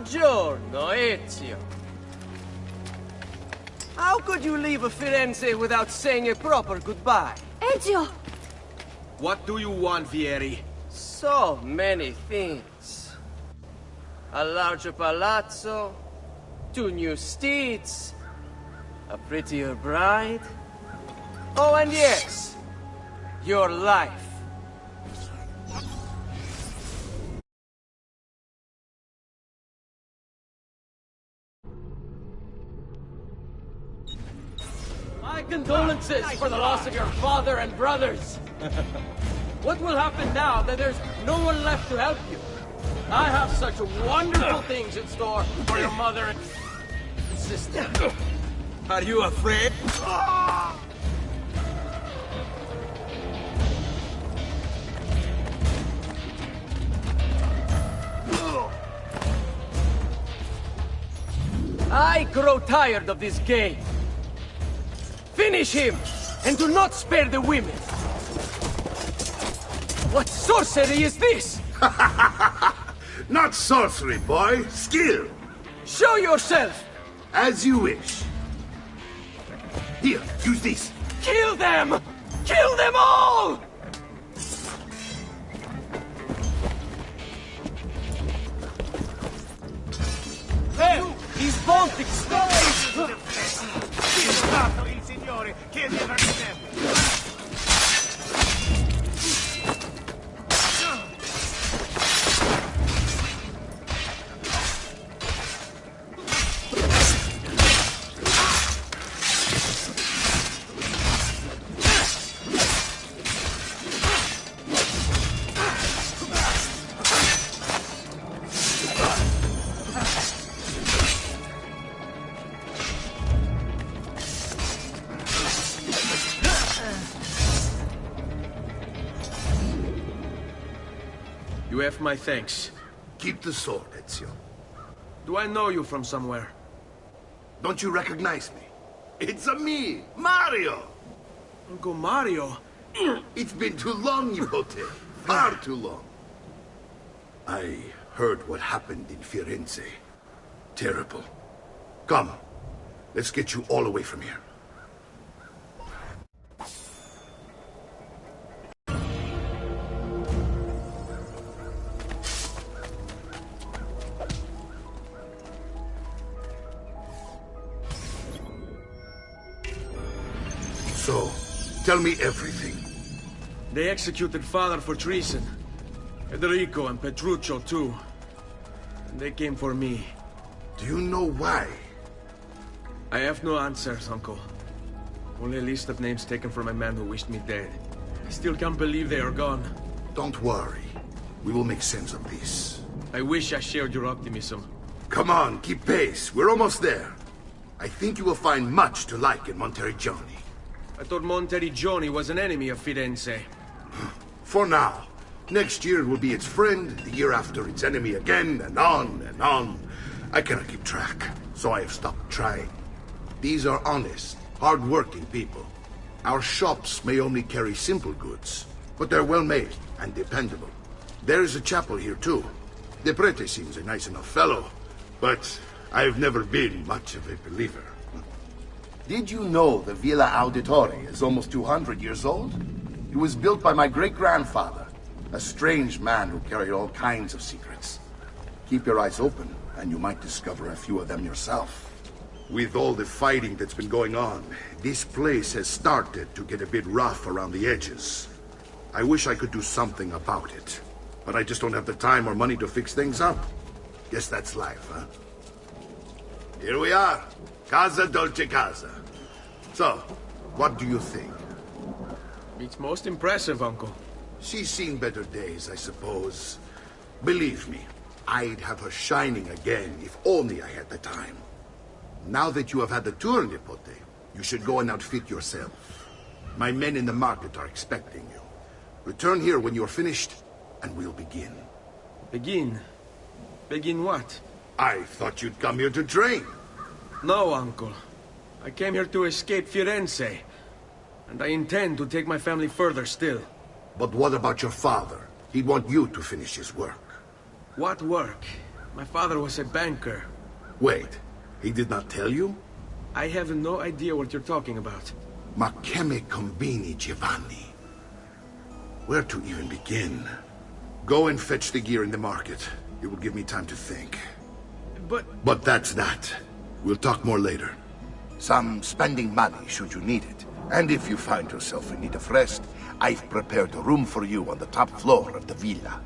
Buongiorno, Ezio. How could you leave a Firenze without saying a proper goodbye? Ezio! What do you want, Vieri? So many things. A larger palazzo, 2 new steeds, a prettier bride. Oh, and yes, your life. My condolences for the loss of your father and brothers. What will happen now that there's no one left to help you? I have such wonderful things in store for your mother and sister. Are you afraid? I grow tired of this game. Finish him, and do not spare the women. What sorcery is this? Not sorcery, boy. Skill. Show yourself! As you wish. Here, use this. Kill them! Kill them all! There! He's both exposed! Il Signore che mi aveva You have my thanks. Keep the sword, Ezio. Do I know you from somewhere? Don't you recognize me? It's me, Mario! Uncle Mario? It's been too long, Nipote. Far too long. I heard what happened in Firenze. Terrible. Come, let's get you all away from here. So, tell me everything. They executed father for treason. Federico and Petruccio, too. And they came for me. Do you know why? I have no answers, Uncle. Only a list of names taken from a man who wished me dead. I still can't believe they are gone. Don't worry. We will make sense of this. I wish I shared your optimism. Come on, keep pace. We're almost there. I think you will find much to like in Monteriggioni. I thought Monteriggioni was an enemy of Firenze. For now. Next year it will be its friend, the year after its enemy again, and on and on. I cannot keep track, so I have stopped trying. These are honest, hard-working people. Our shops may only carry simple goods, but they're well-made and dependable. There is a chapel here, too. The prete seems a nice enough fellow, but I've never been much of a believer. Did you know the Villa Auditore is almost 200 years old? It was built by my great-grandfather, a strange man who carried all kinds of secrets. Keep your eyes open, and you might discover a few of them yourself. With all the fighting that's been going on, this place has started to get a bit rough around the edges. I wish I could do something about it, but I just don't have the time or money to fix things up. Guess that's life, huh? Here we are. Casa Dolce Casa. So, what do you think? It's most impressive, Uncle. She's seen better days, I suppose. Believe me, I'd have her shining again if only I had the time. Now that you have had the tour, Nipote, you should go and outfit yourself. My men in the market are expecting you. Return here when you're finished, and we'll begin. Begin? Begin what? I thought you'd come here to train. No, Uncle. I came here to escape Firenze. And I intend to take my family further still. But what about your father? He'd want you to finish his work. What work? My father was a banker. Wait, he did not tell you? I have no idea what you're talking about. Ma che me combini, Giovanni? Where to even begin? Go and fetch the gear in the market. It will give me time to think. But that's that. We'll talk more later. Some spending money should you need it. And if you find yourself in need of rest, I've prepared a room for you on the top floor of the villa.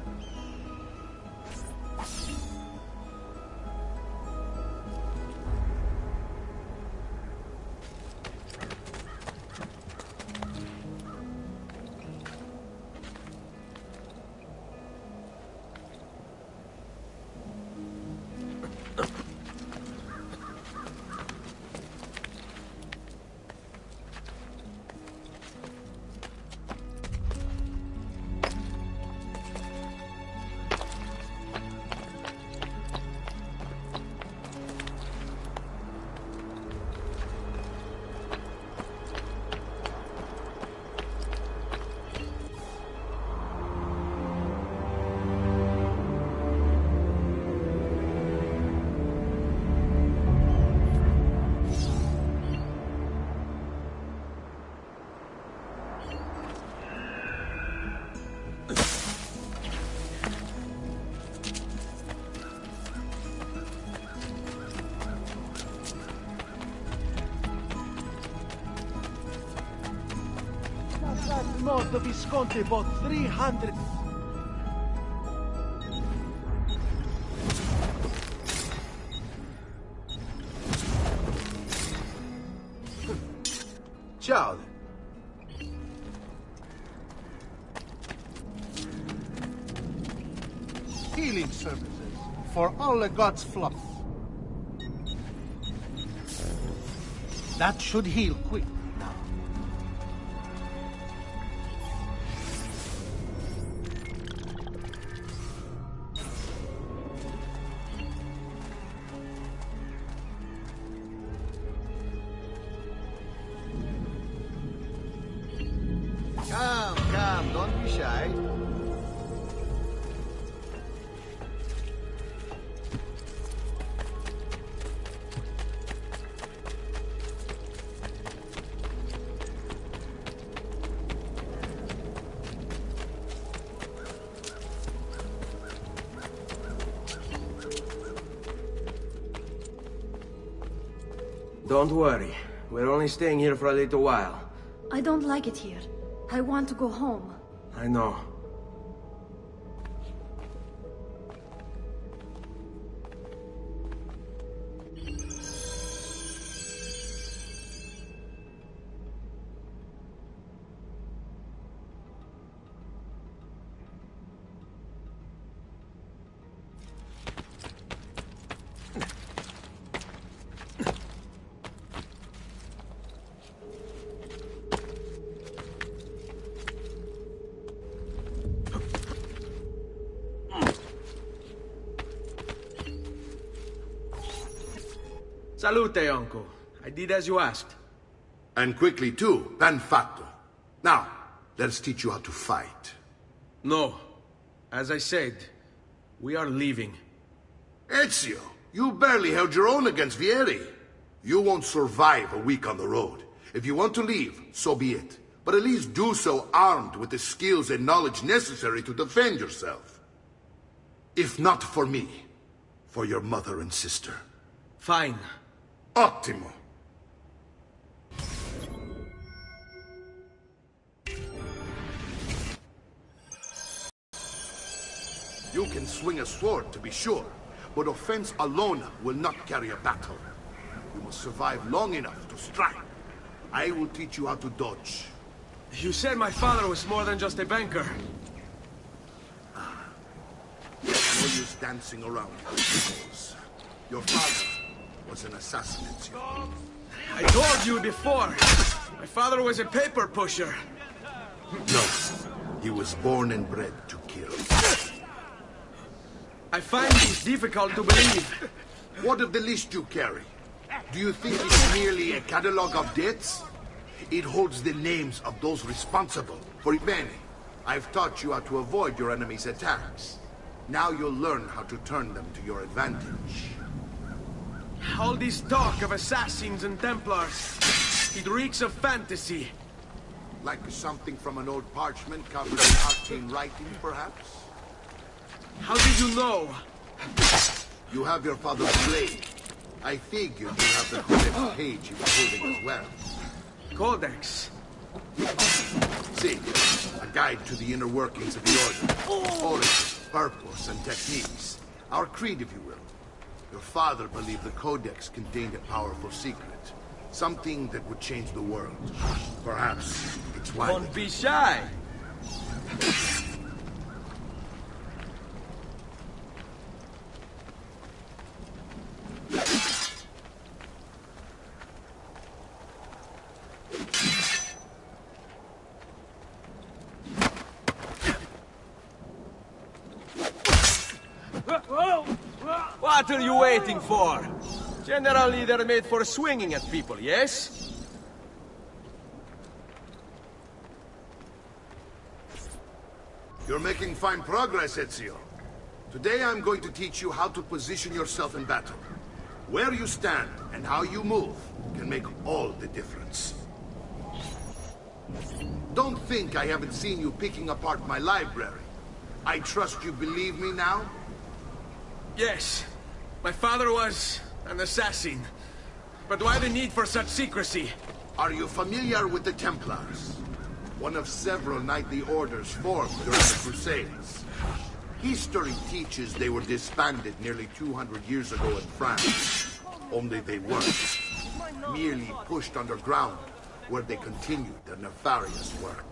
The Visconti bought 300... Ciao. Healing services for all the gods' fluff. That should heal quick now. Come, don't be shy. Don't worry. We're only staying here for a little while. I don't like it here. I want to go home. I know. Salute, uncle. I did as you asked. And quickly too, ben fatto. Now, let's teach you how to fight. No. As I said, we are leaving. Ezio, you barely held your own against Vieri. You won't survive a week on the road. If you want to leave, so be it. But at least do so armed with the skills and knowledge necessary to defend yourself. If not for me, for your mother and sister. Fine. Ottimo. You can swing a sword, to be sure, but offense alone will not carry a battle. You must survive long enough to strike. I will teach you how to dodge. You said my father was more than just a banker. No use dancing around it. Your father was an assassin, Ezio. I told you before. My father was a paper pusher. No, he was born and bred to kill. I find this difficult to believe. What of the list you carry? Do you think it's merely a catalog of debts? It holds the names of those responsible for it. Bene, I've taught you how to avoid your enemy's attacks. Now you'll learn how to turn them to your advantage. All this talk of assassins and Templars, it reeks of fantasy. Like something from an old parchment covered in arcane writing, perhaps? How did you know? You have your father's blade. I figured you have the codex page he was holding as well. Codex? See, a guide to the inner workings of the Order. Origin, purpose, and techniques. Our creed, if you will. Your father believed the Codex contained a powerful secret. Something that would change the world. Perhaps it's why... Don't be shy! What are you waiting for? Generally, they're made for swinging at people, yes? You're making fine progress, Ezio. Today I'm going to teach you how to position yourself in battle. Where you stand and how you move can make all the difference. Don't think I haven't seen you picking apart my library. I trust you believe me now? Yes. My father was an assassin. But why the need for such secrecy? Are you familiar with the Templars? One of several knightly orders formed during the Crusades. History teaches they were disbanded nearly 200 years ago in France. Only they weren't. Merely pushed underground, where they continued their nefarious work.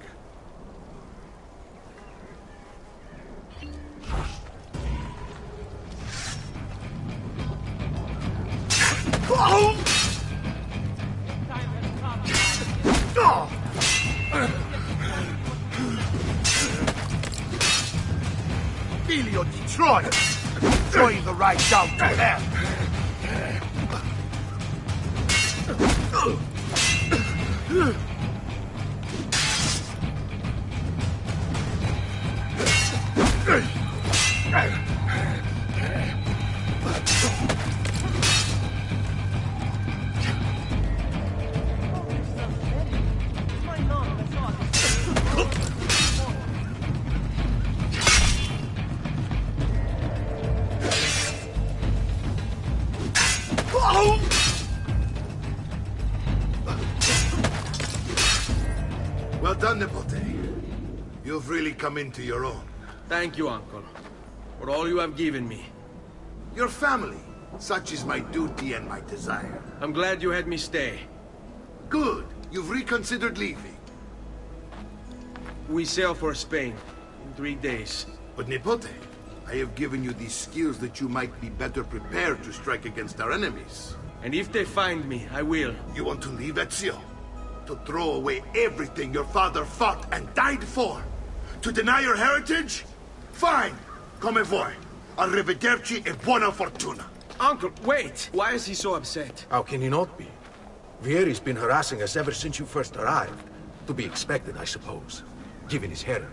Filio di Troia! Join the ride down to hell! Well done, Nipote. You've really come into your own. Thank you, Uncle, for all you have given me. Your family. Such is my duty and my desire. I'm glad you had me stay. Good. You've reconsidered leaving. We sail for Spain in 3 days. But Nipote, I have given you these skills that you might be better prepared to strike against our enemies. And if they find me, I will. You want to leave, Ezio? To throw away everything your father fought and died for? To deny your heritage? Fine! Come vuoi. Arrivederci e buona fortuna. Uncle, wait! Why is he so upset? How can he not be? Vieri's been harassing us ever since you first arrived. To be expected, I suppose, given his heritage.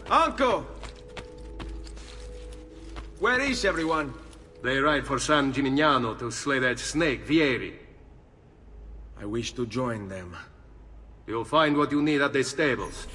Uncle! Where is everyone? They ride for San Gimignano to slay that snake, Vieri. I wish to join them. You'll find what you need at the stables.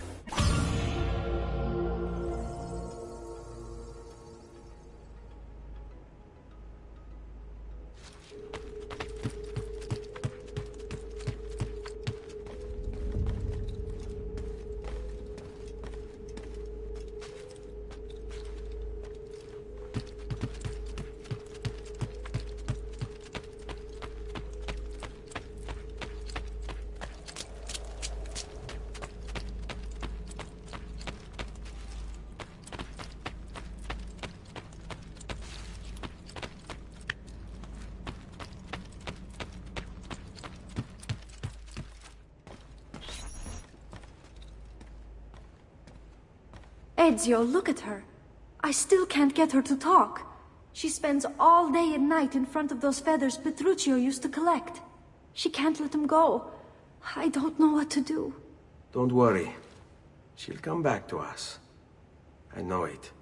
Ezio, look at her. I still can't get her to talk. She spends all day and night in front of those feathers Petruchio used to collect. She can't let them go. I don't know what to do. Don't worry. She'll come back to us. I know it.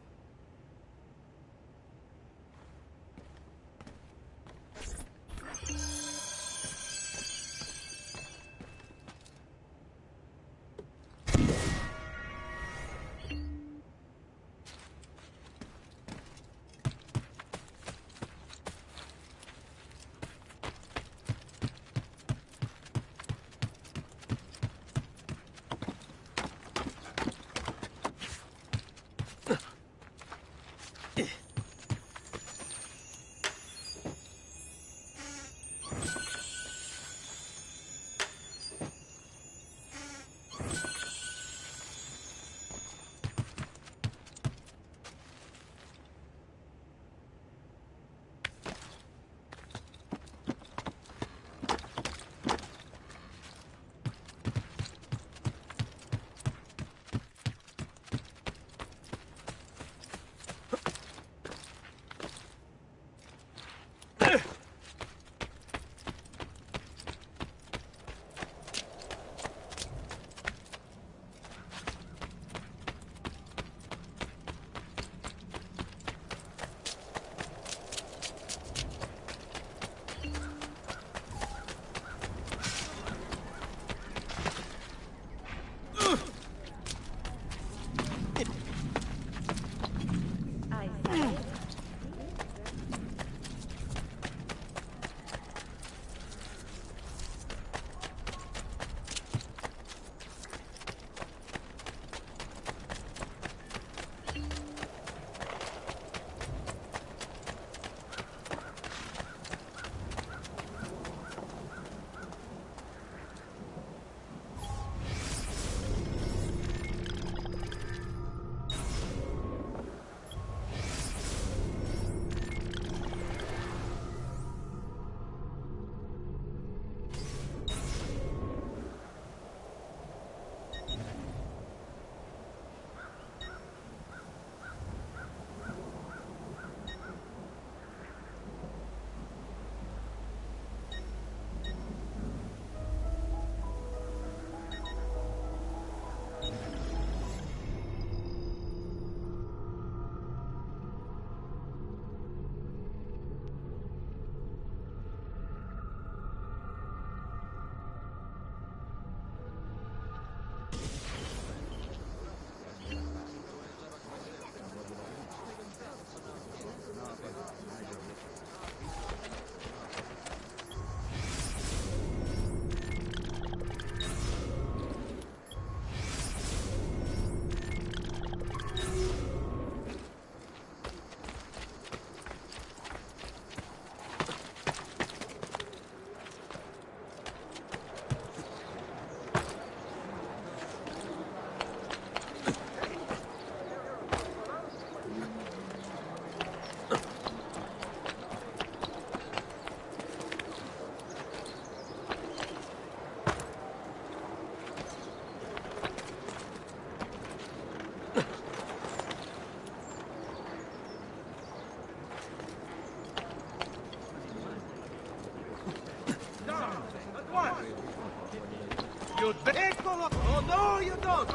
You eccolo! Oh no, you don't!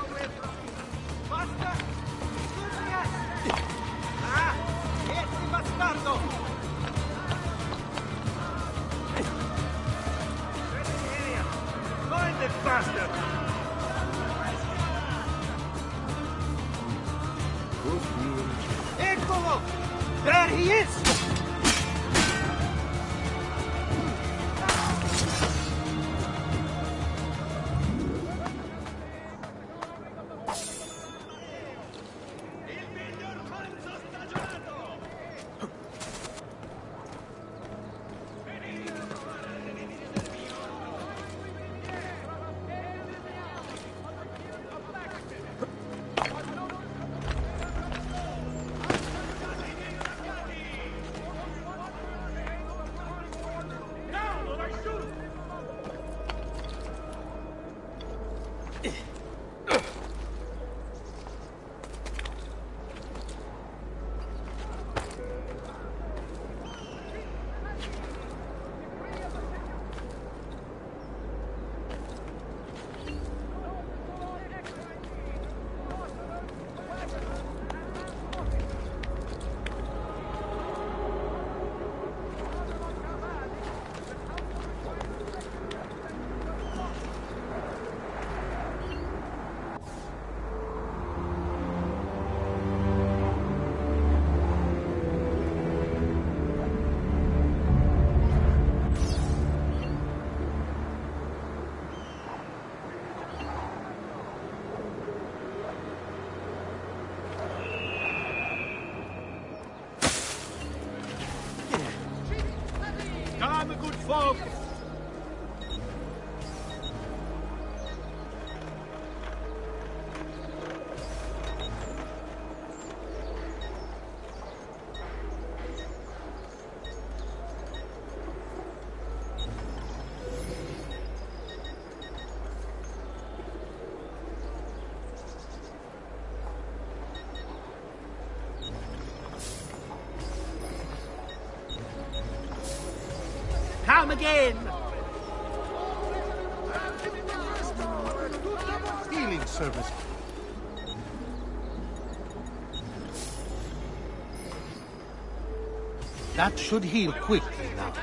Basta! Ah! Esti bastardo! Find it faster! Eccolo! There he is! folk! Come again! Healing service. That should heal quickly now.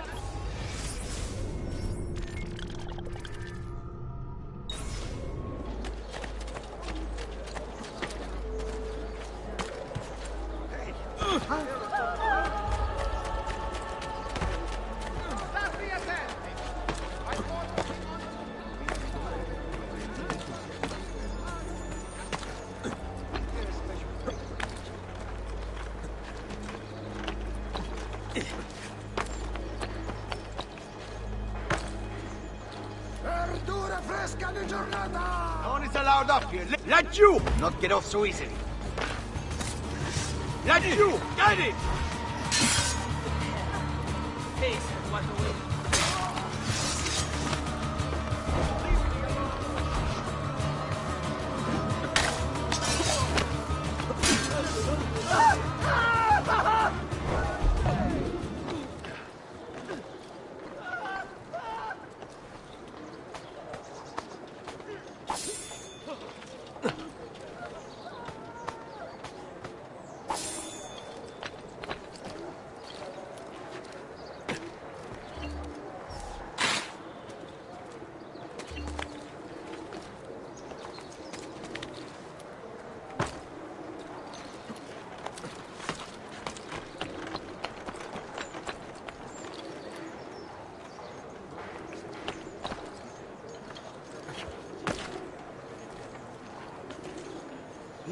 No one is allowed up here. Let you not get off so easily. Let you get it!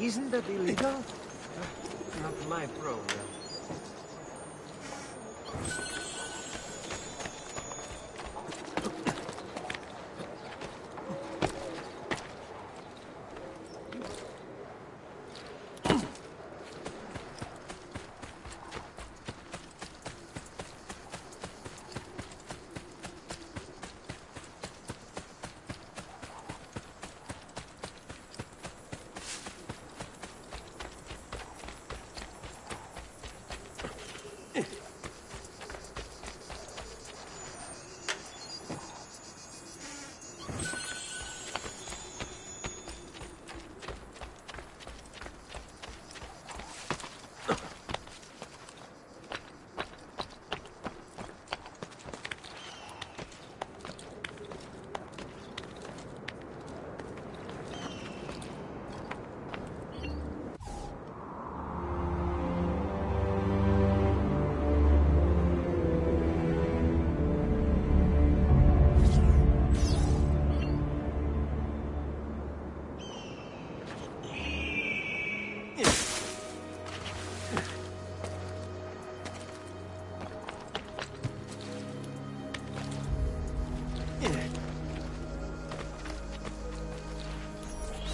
Isn't that illegal? Not my problem.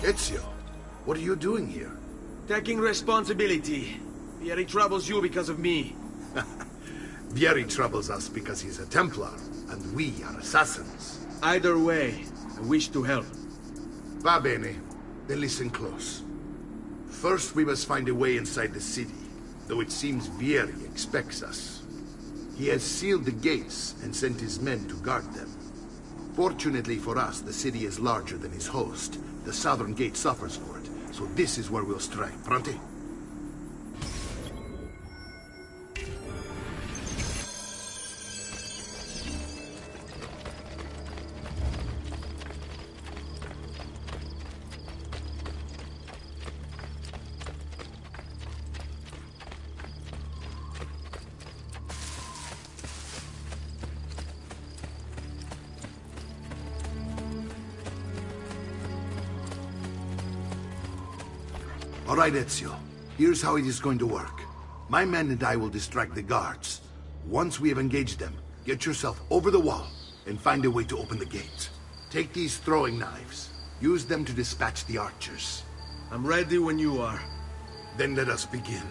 Ezio, what are you doing here? Taking responsibility. Vieri troubles you because of me. Vieri troubles us because he's a Templar, and we are assassins. Either way, I wish to help. Va bene. Then listen close. First, we must find a way inside the city, though it seems Vieri expects us. He has sealed the gates and sent his men to guard them. Fortunately for us, the city is larger than his host. The southern gate suffers for it, so this is where we'll strike. Pronti? All right, Ezio. Here's how it is going to work. My men and I will distract the guards. Once we have engaged them, Get yourself over the wall and find a way to open the gate. Take these throwing knives. Use them to dispatch the archers. I'm ready when you are. Then let us begin.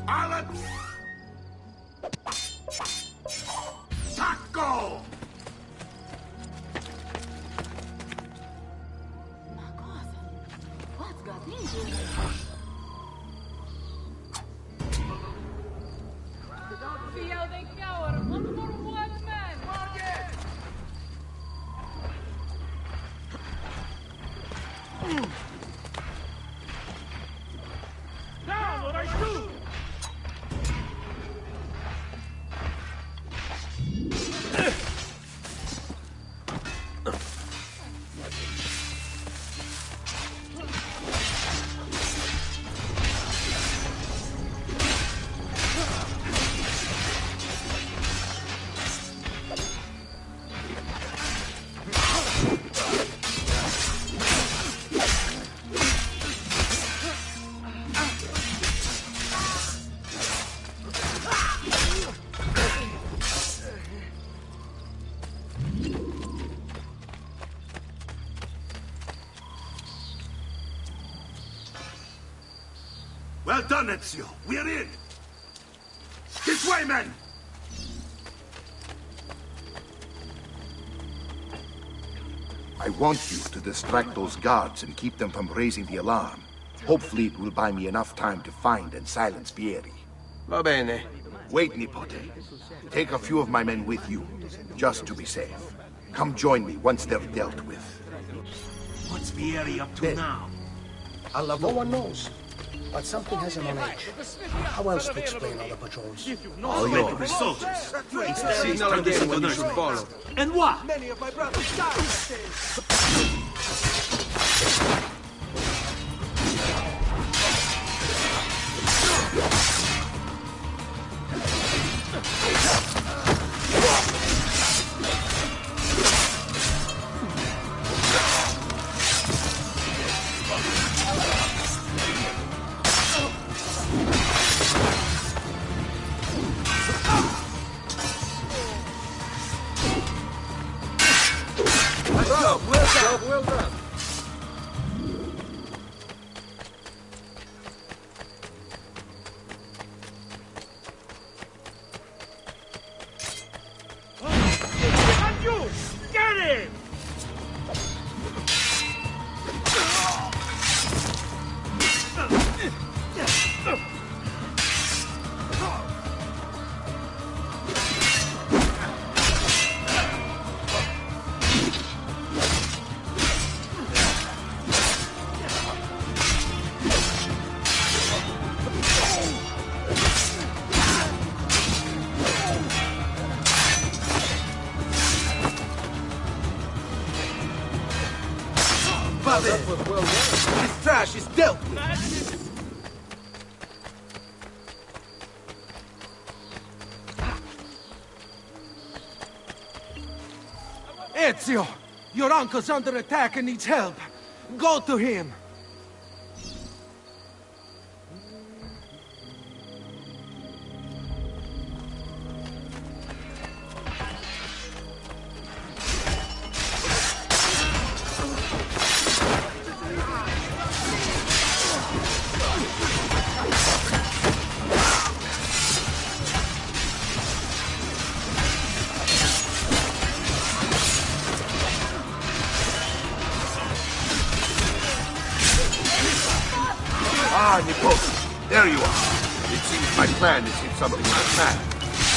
Alex! Taco! What's got into it? Feel they cower. One for one man. Now what I do? Well done, Ezio. We're in. This way, men! I want you to distract those guards and keep them from raising the alarm. Hopefully it will buy me enough time to find and silence Vieri. Va bene. Wait, Nipote. Take a few of my men with you, just to be safe. Come join me once they're dealt with. What's Vieri up to now? No one knows. But something has him on edge. How else to explain all the patrols? All yours. The soldiers. Signal again when you should follow. And what? Many of my brothers died. Well done. And you! Get him! This trash is dealt with. Ezio, your uncle's under attack and needs help. Go to him. Ah, Nipote. There you are. It seems my plan is hit something like that.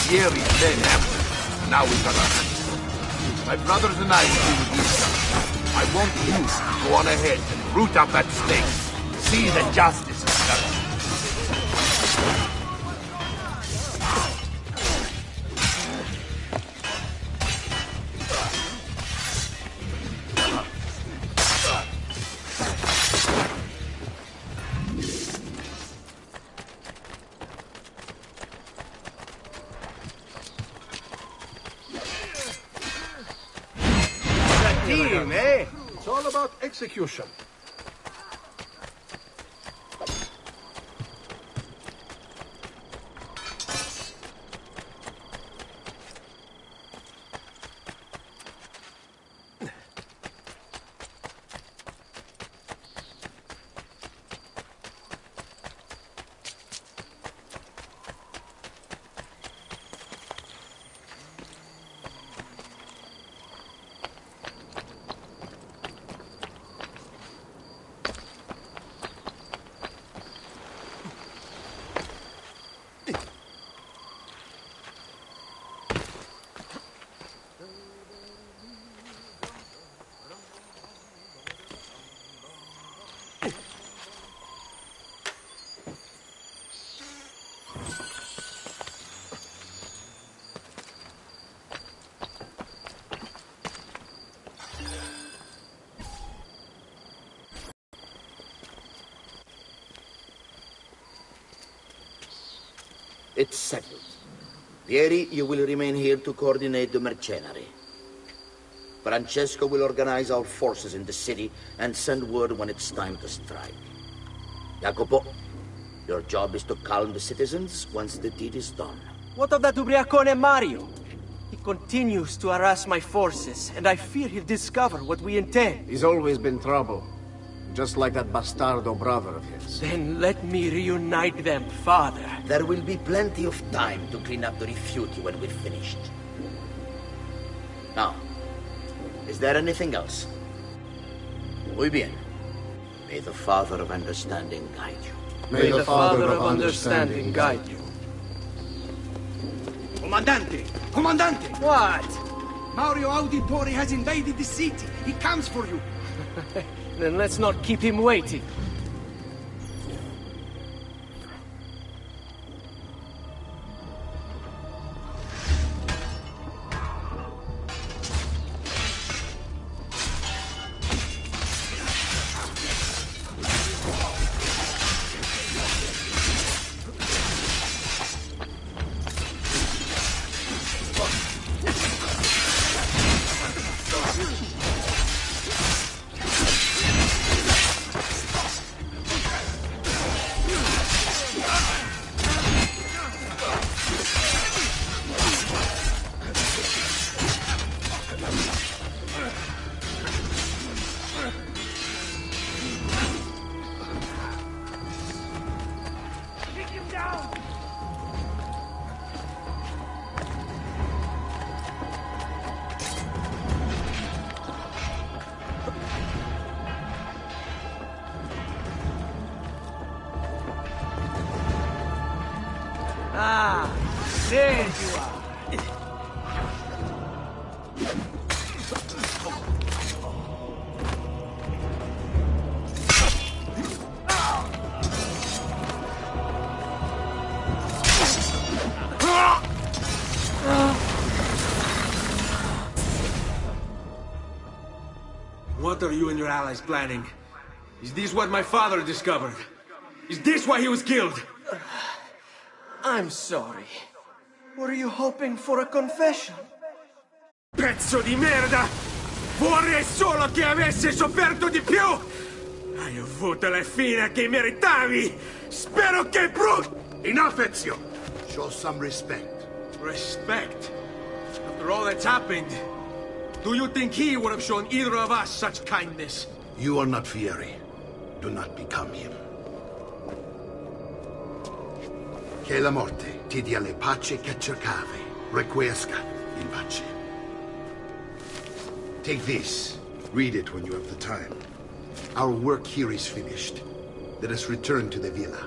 Vieri's men have them. Now we've got our hands full. My brothers and I will be with you, son. I want you to go on ahead and root out that snake. See that justice is done. Team, eh? It's all about execution. It's settled. Vieri, you will remain here to coordinate the mercenary. Francesco will organize our forces in the city and send word when it's time to strike. Jacopo, your job is to calm the citizens once the deed is done. What of that ubriacone Mario? He continues to harass my forces, and I fear he'll discover what we intend. He's always been trouble. Just like that bastardo brother of his. Then let me reunite them, father. There will be plenty of time to clean up the refuge when we're finished. Now, is there anything else? Muy bien. May the Father of Understanding guide you. May the Father of Understanding guide you. Comandante! Comandante! What? Mario Auditore has invaded the city. He comes for you. Then let's not keep him waiting. Ah, there you are. What are you and your allies planning? Is this what my father discovered? Is this why he was killed? I'm sorry. Were you hoping for a confession? Pezzo di merda! Vorrei solo che avessi sofferto di più! Hai avuto la fine che meritavi! Spero che brutto! Enough, Ezio! Show some respect. Respect? After all that's happened, do you think he would have shown either of us such kindness? You are not Fieri. Do not become him. Che la morte ti dia le pace che cercavi. Requiesca in pace. Take this. Read it when you have the time. Our work here is finished. Let us return to the villa.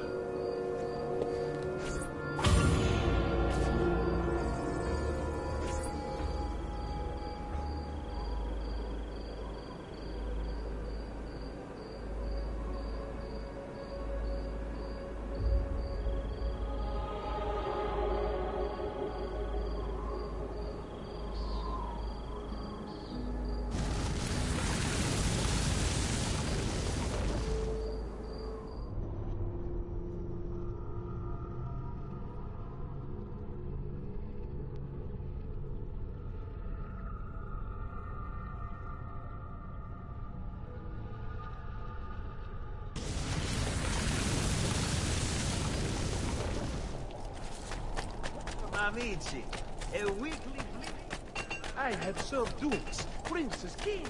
Amici, a weekly bleeding. I have served dukes, princes, kings.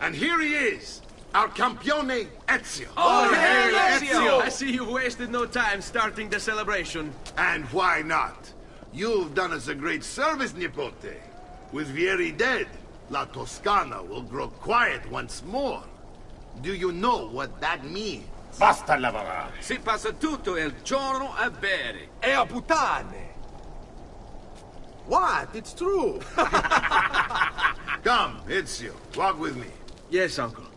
And here he is, our campione Ezio. Oh, hail Ezio! I see you wasted no time starting the celebration. And why not? You've done us a great service, Nipote. With Vieri dead, La Toscana will grow quiet once more. Do you know what that means? Basta lavorare. Si passa tutto il giorno a bere. E a puttane. What? It's true. Come, Ezio, walk with me. Yes, uncle.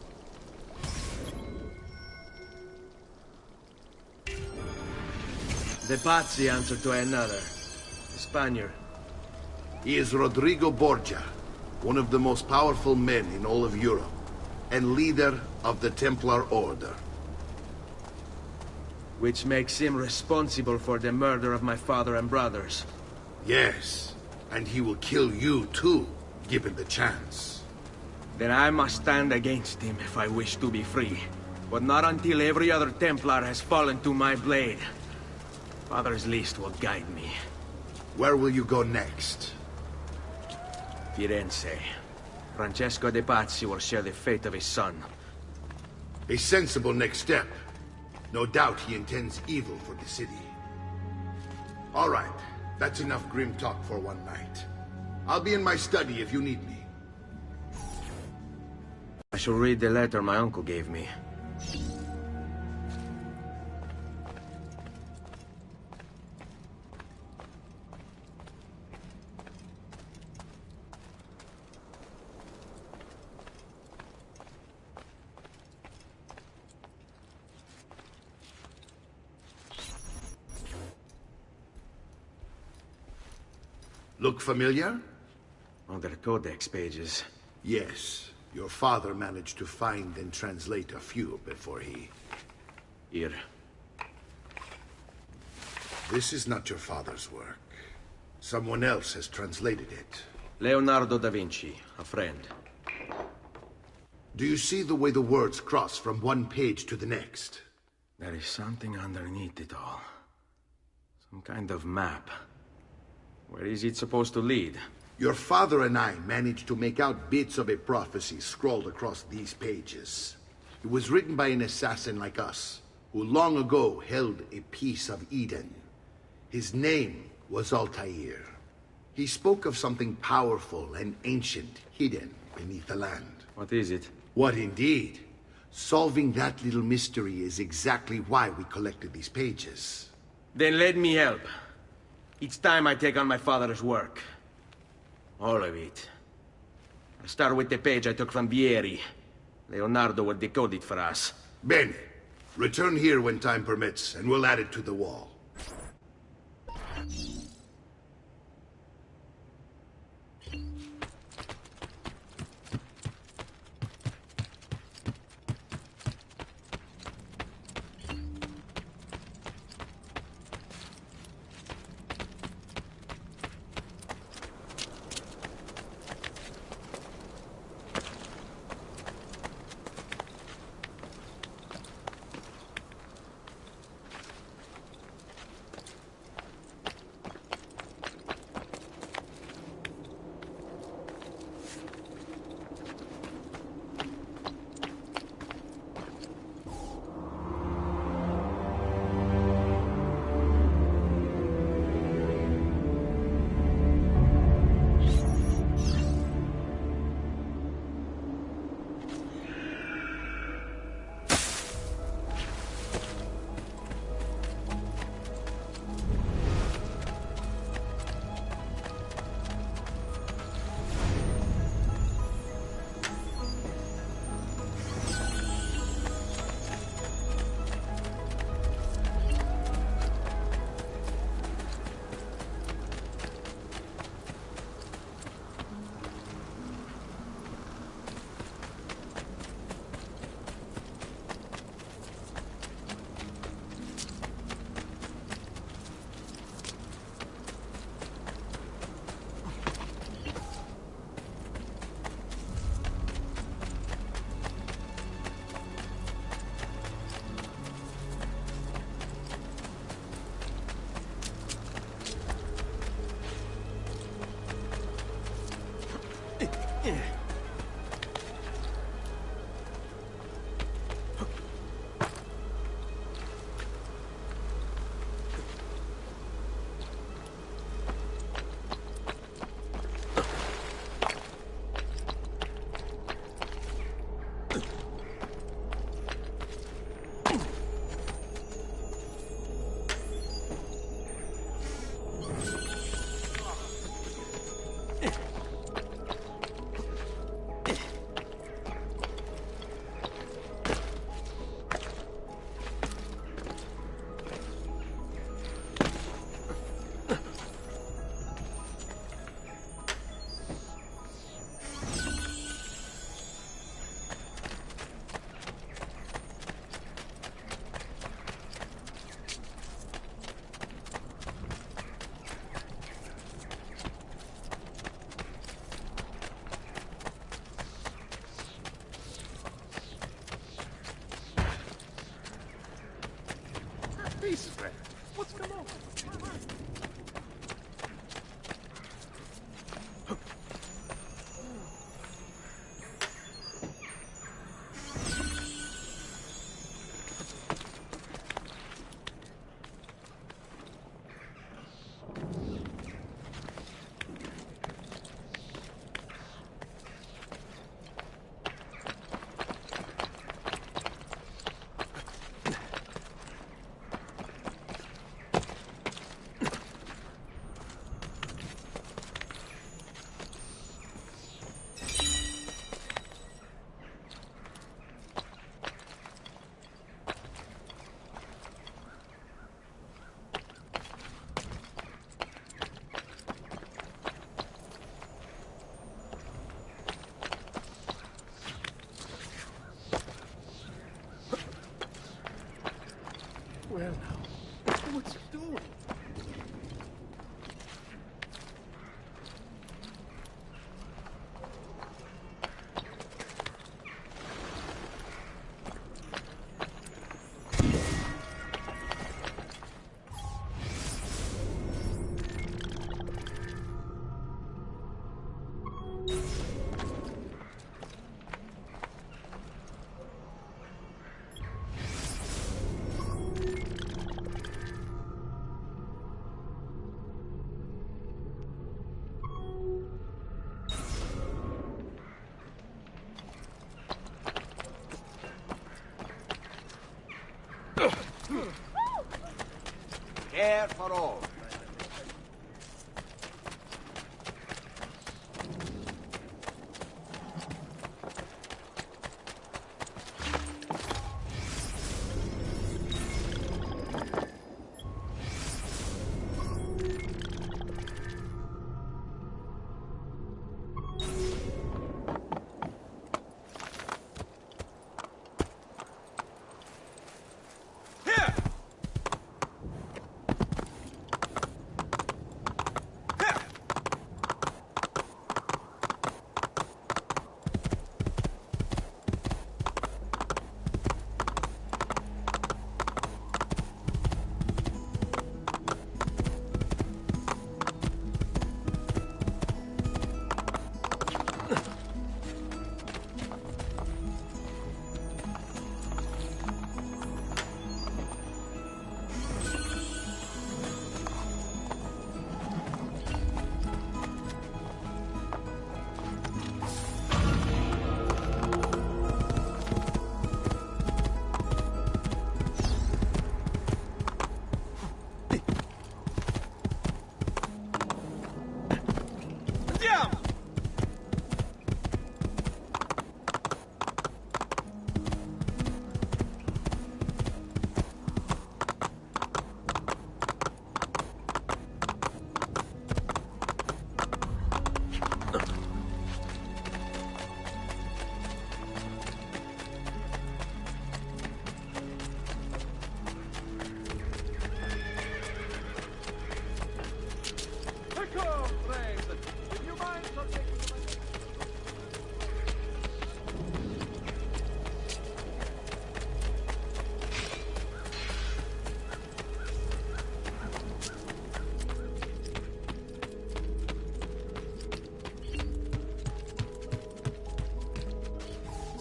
The Pazzi answer to another. The Spaniard. He is Rodrigo Borgia, one of the most powerful men in all of Europe, and leader of the Templar Order. Which makes him responsible for the murder of my father and brothers. Yes, and he will kill you too, given the chance. Then I must stand against him if I wish to be free. But not until every other Templar has fallen to my blade. Father's list will guide me. Where will you go next? Firenze. Francesco de Pazzi will share the fate of his son. A sensible next step. No doubt he intends evil for the city. All right, that's enough grim talk for one night. I'll be in my study if you need me. I shall read the letter my uncle gave me. Look familiar? Other codex pages. Yes. Your father managed to find and translate a few before he... Here. This is not your father's work. Someone else has translated it. Leonardo da Vinci, a friend. Do you see the way the words cross from one page to the next? There is something underneath it all. Some kind of map. Where is it supposed to lead? Your father and I managed to make out bits of a prophecy scrawled across these pages. It was written by an assassin like us, who long ago held a piece of Eden. His name was Altair. He spoke of something powerful and ancient hidden beneath the land. What is it? What indeed? Solving that little mystery is exactly why we collected these pages. Then let me help. Each time I take on my father's work. All of it. I'll start with the page I took from Vieri. Leonardo will decode it for us. Bene. Return here when time permits, and we'll add it to the wall. Peace, friend. What's going on? Well, now, what's he doing? Care for all.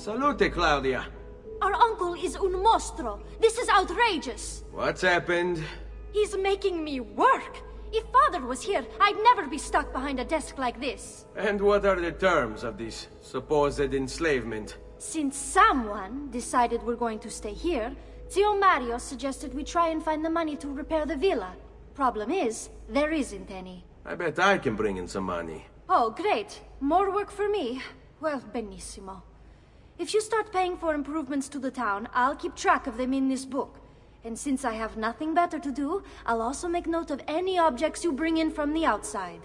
Salute, Claudia. Our uncle is un mostro. This is outrageous. What's happened? He's making me work. If Father was here, I'd never be stuck behind a desk like this. And what are the terms of this supposed enslavement? Since someone decided we're going to stay here, Zio Mario suggested we try and find the money to repair the villa. Problem is, there isn't any. I bet I can bring in some money. Oh, great. More work for me. Well, benissimo. If you start paying for improvements to the town, I'll keep track of them in this book. And since I have nothing better to do, I'll also make note of any objects you bring in from the outside.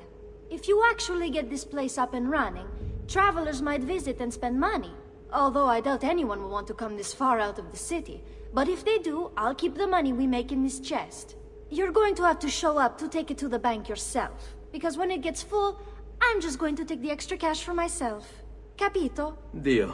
If you actually get this place up and running, travelers might visit and spend money. Although I doubt anyone will want to come this far out of the city. But if they do, I'll keep the money we make in this chest. You're going to have to show up to take it to the bank yourself. Because when it gets full, I'm just going to take the extra cash for myself. Capito? Deal.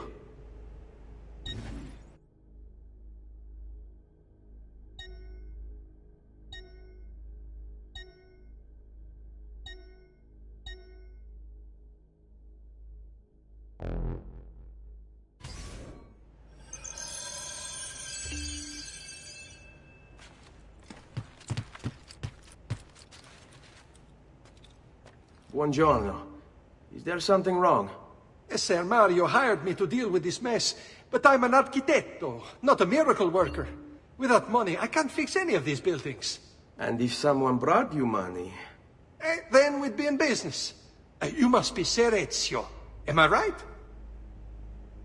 Buongiorno. Is there something wrong? Ser Mario hired me to deal with this mess, but I'm an architetto, not a miracle worker. Without money, I can't fix any of these buildings. And if someone brought you money? Then we'd be in business. You must be Ser Ezio. Am I right?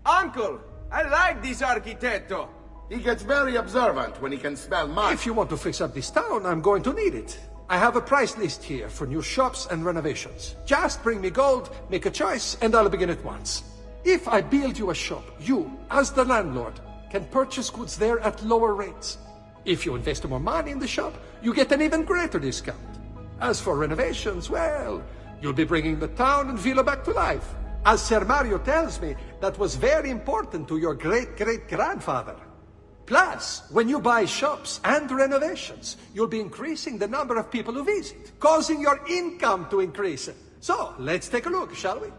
Uncle! I like this architetto! He gets very observant when he can smell mud. If you want to fix up this town, I'm going to need it. I have a price list here for new shops and renovations. Just bring me gold, make a choice, and I'll begin at once. If I build you a shop, you, as the landlord, can purchase goods there at lower rates. If you invest more money in the shop, you get an even greater discount. As for renovations, well, you'll be bringing the town and villa back to life. As Ser Mario tells me, that was very important to your great-great-grandfather. Plus, when you buy shops and renovations, you'll be increasing the number of people who visit, causing your income to increase. So, let's take a look, shall we?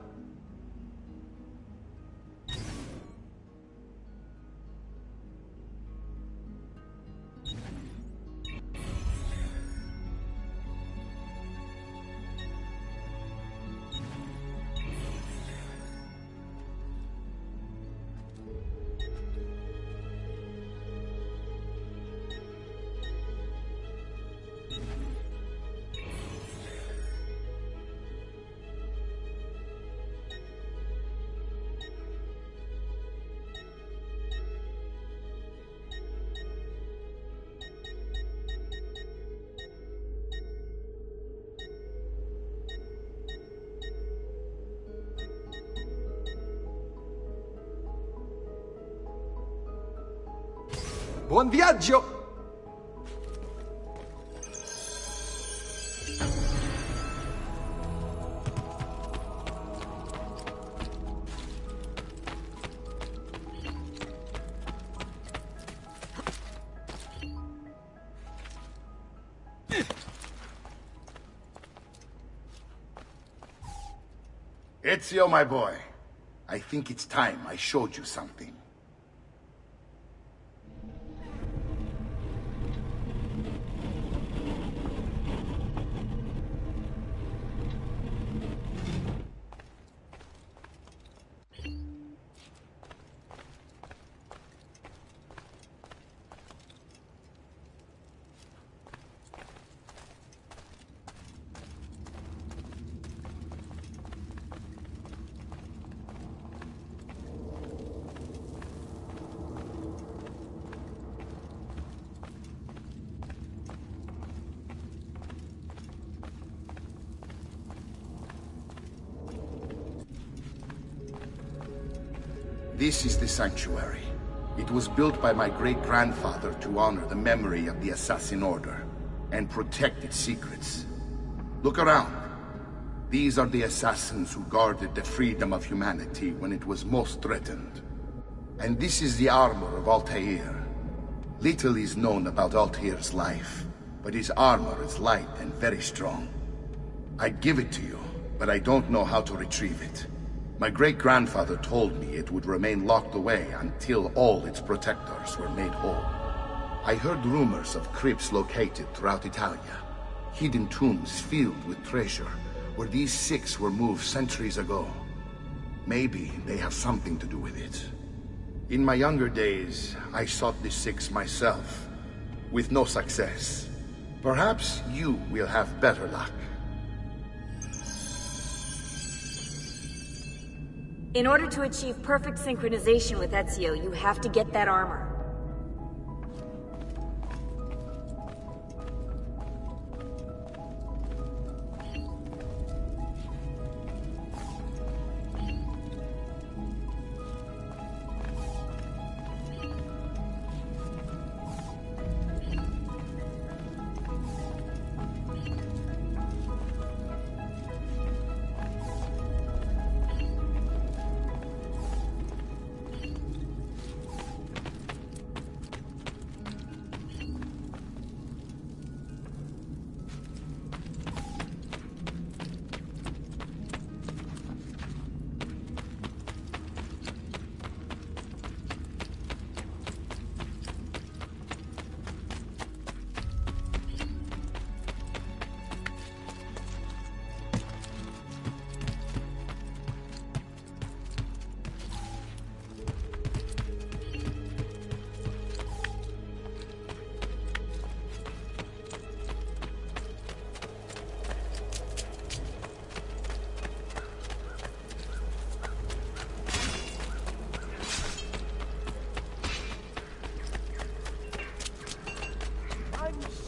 Buon viaggio! Ezio, my boy, I think it's time I showed you something. This is the sanctuary. It was built by my great-grandfather to honor the memory of the Assassin Order and protect its secrets. Look around. These are the assassins who guarded the freedom of humanity when it was most threatened. And this is the armor of Altair. Little is known about Altair's life, but his armor is light and very strong. I'd give it to you, but I don't know how to retrieve it. My great-grandfather told me it would remain locked away until all its protectors were made whole. I heard rumors of crypts located throughout Italia, hidden tombs filled with treasure, where these six were moved centuries ago. Maybe they have something to do with it. In my younger days, I sought the six myself, with no success. Perhaps you will have better luck. In order to achieve perfect synchronization with Ezio, you have to get that armor.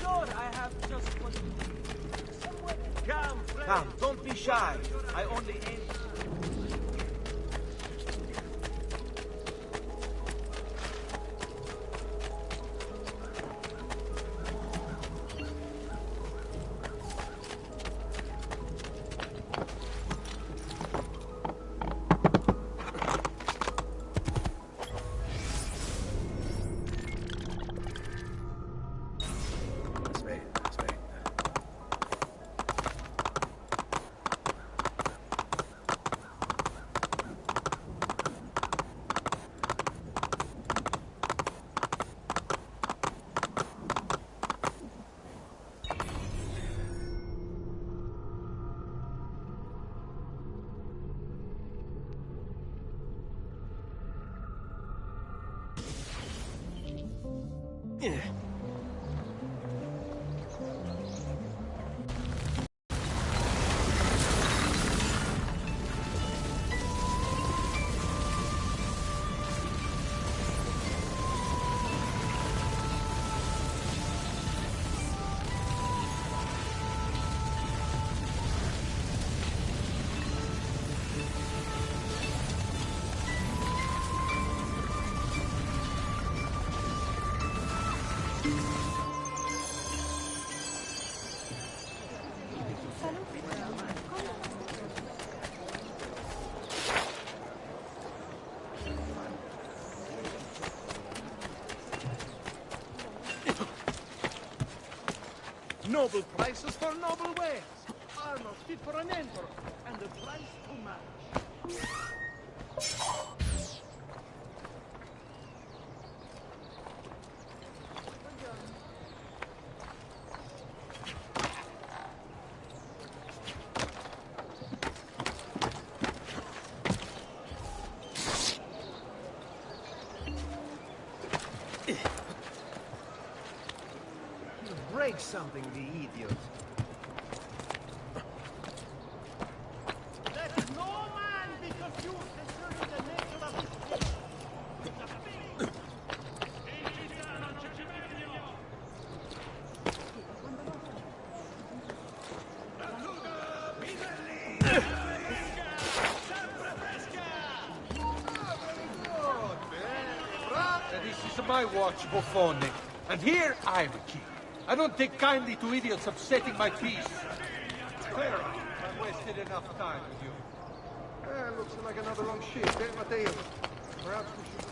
sure I have just one. Come, friend. Come, don't be shy. I only aim. Noble prices for noble wares. Armor fit for an emperor, and the price too much. Break something, the idiot. Let no man be confused concerning the nature of his gift. This is my watch, Buffone. And here I'm a king. I don't take kindly to idiots upsetting my peace. Clara, I've wasted enough time with you. Looks like another long shift, eh, Matteo? Perhaps we should...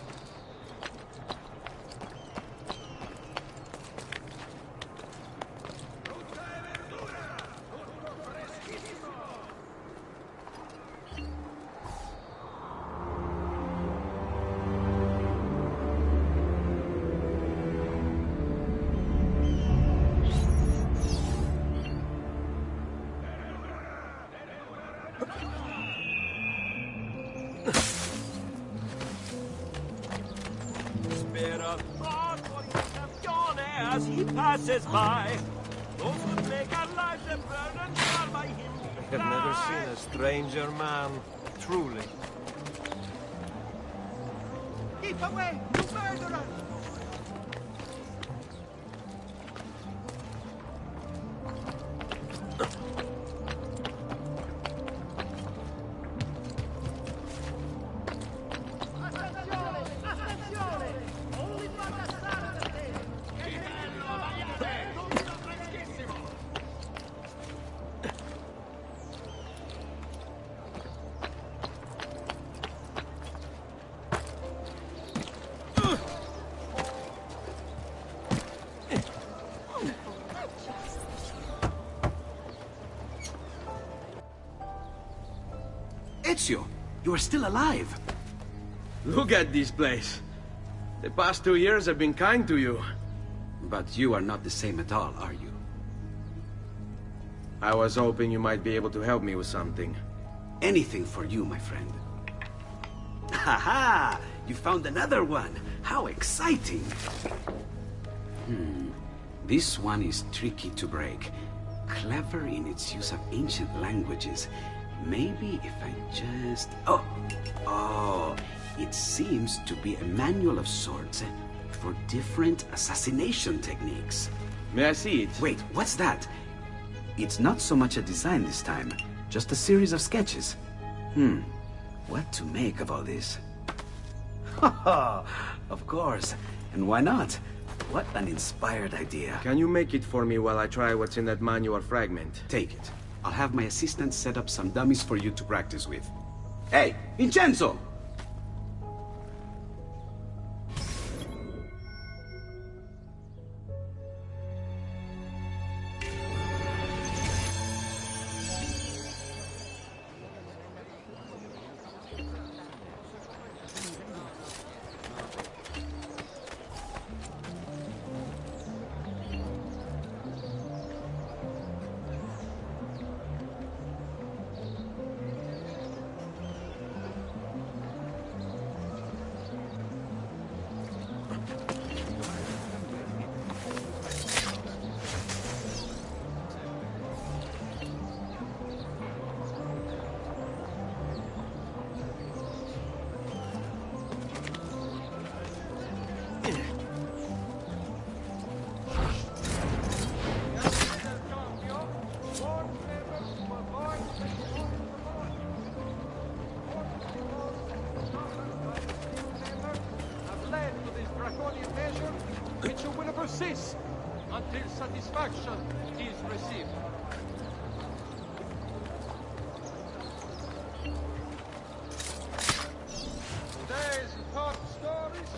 As he passes by, those who make our lives a burden shall by him be I have never seen a stranger man, truly. Keep away, you murderer! Ezio, you are still alive. Look at this place. The past 2 years have been kind to you. But you are not the same at all, are you? I was hoping you might be able to help me with something. Anything for you, my friend. Ha-ha! You found another one! How exciting! This one is tricky to break. Clever in its use of ancient languages. Maybe if I just... Oh! It seems to be a manual of sorts. for different assassination techniques. May I see it? Wait, what's that? It's not so much a design this time, just a series of sketches. What to make of all this? Haha, of course. And why not? What an inspired idea. Can you make it for me while I try what's in that manual fragment? Take it. I'll have my assistant set up some dummies for you to practice with. Hey, Vincenzo! Which you will persist until satisfaction is received. Today's top stories.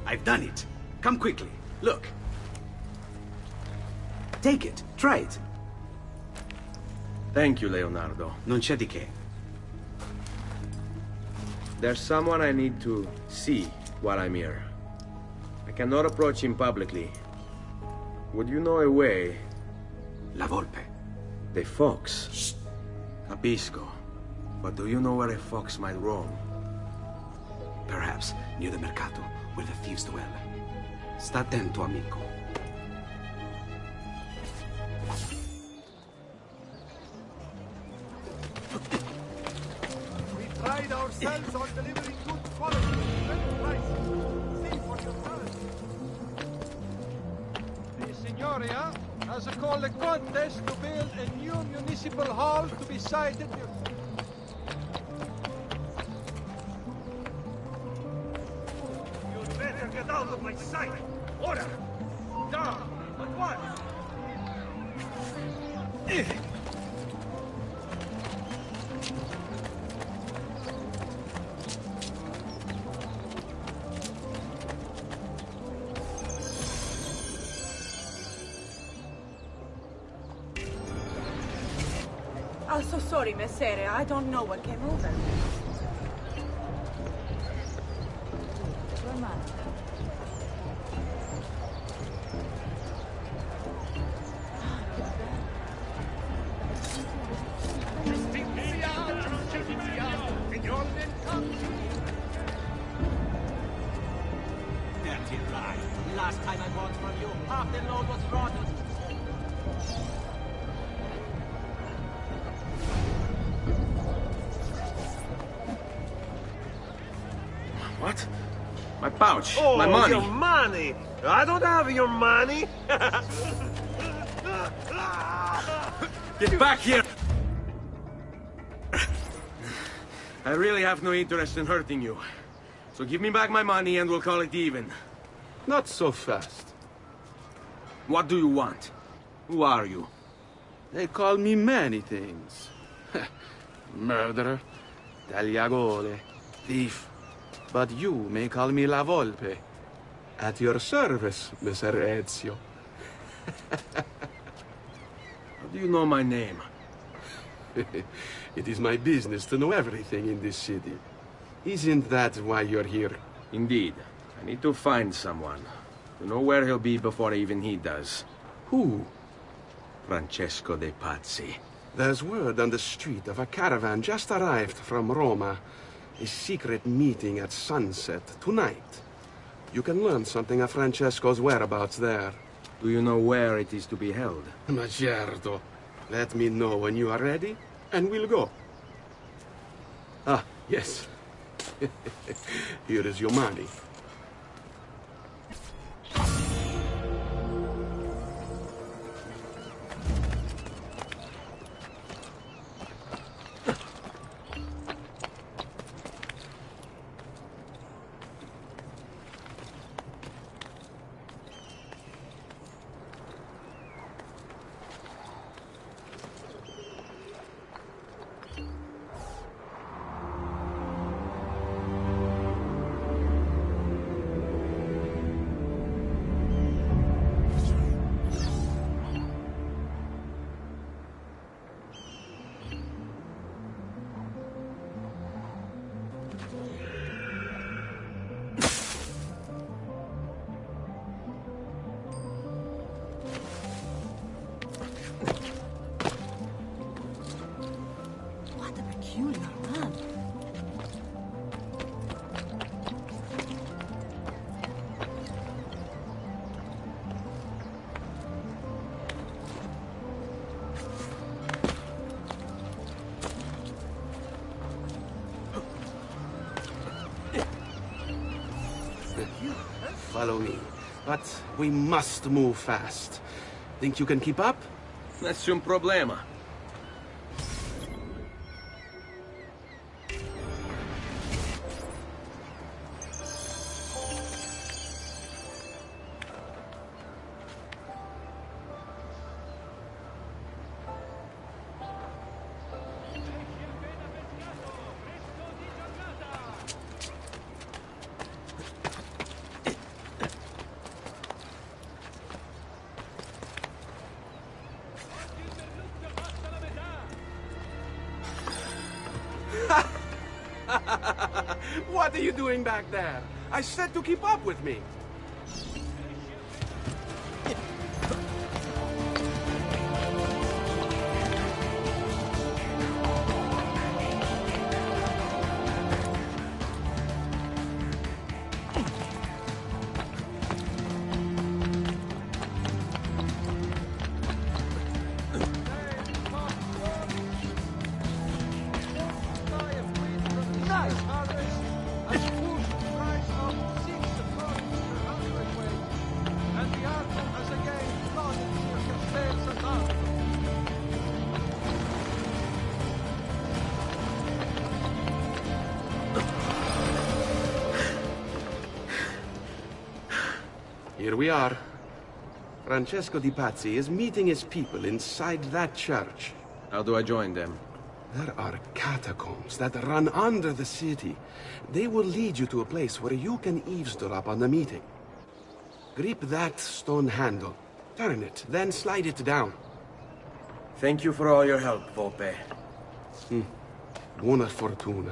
I've done it. Come quickly. Look. Take it. Try it. Thank you, Leonardo. Non c'è di che. There's someone I need to see while I'm here. I cannot approach him publicly. Would you know a way? La Volpe. The fox. Shh. Capisco. But do you know where a fox might roam? Perhaps near the Mercato, where the thieves dwell. Sta attento, amico. We pride ourselves on delivering good quality at fair prices. See for yourself. The Signoria has called a contest to build a new municipal hall to be sited near... Get out of my sight! Order! Down! At once! I'm so sorry, Messere. I don't know what came over me. Last time I bought from you, half the load was rotten. What? My pouch. Oh, my money. Your money! I don't have your money! Get back here! I really have no interest in hurting you. So give me back my money and we'll call it even. Not so fast. What do you want? Who are you? They call me many things. Murderer, tagliagole, thief. But you may call me La Volpe. At your service, Messer Ezio. How do you know my name? It is my business to know everything in this city. Isn't that why you're here? Indeed. I need to find someone. To know where he'll be before even he does. Who? Francesco de Pazzi. There's word on the street of a caravan just arrived from Roma. A secret meeting at sunset tonight. You can learn something of Francesco's whereabouts there. Do you know where it is to be held? Ma certo. Let me know when you are ready, and we'll go. Ah, yes. Here is your money. Follow me. But we must move fast. Think you can keep up? Nessun problema. What are you doing back there? I said to keep up with me. Here we are. Francesco di Pazzi is meeting his people inside that church. How do I join them? There are catacombs that run under the city. They will lead you to a place where you can eavesdrop on the meeting. Grip that stone handle. Turn it, then slide it down. Thank you for all your help, Volpe. Buona fortuna.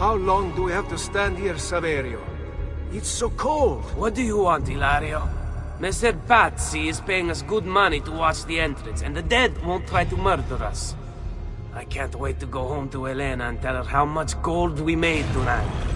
How long do we have to stand here, Saverio? It's so cold. What do you want, Hilario? Messer Pazzi is paying us good money to watch the entrance, and the dead won't try to murder us. I can't wait to go home to Elena and tell her how much gold we made tonight.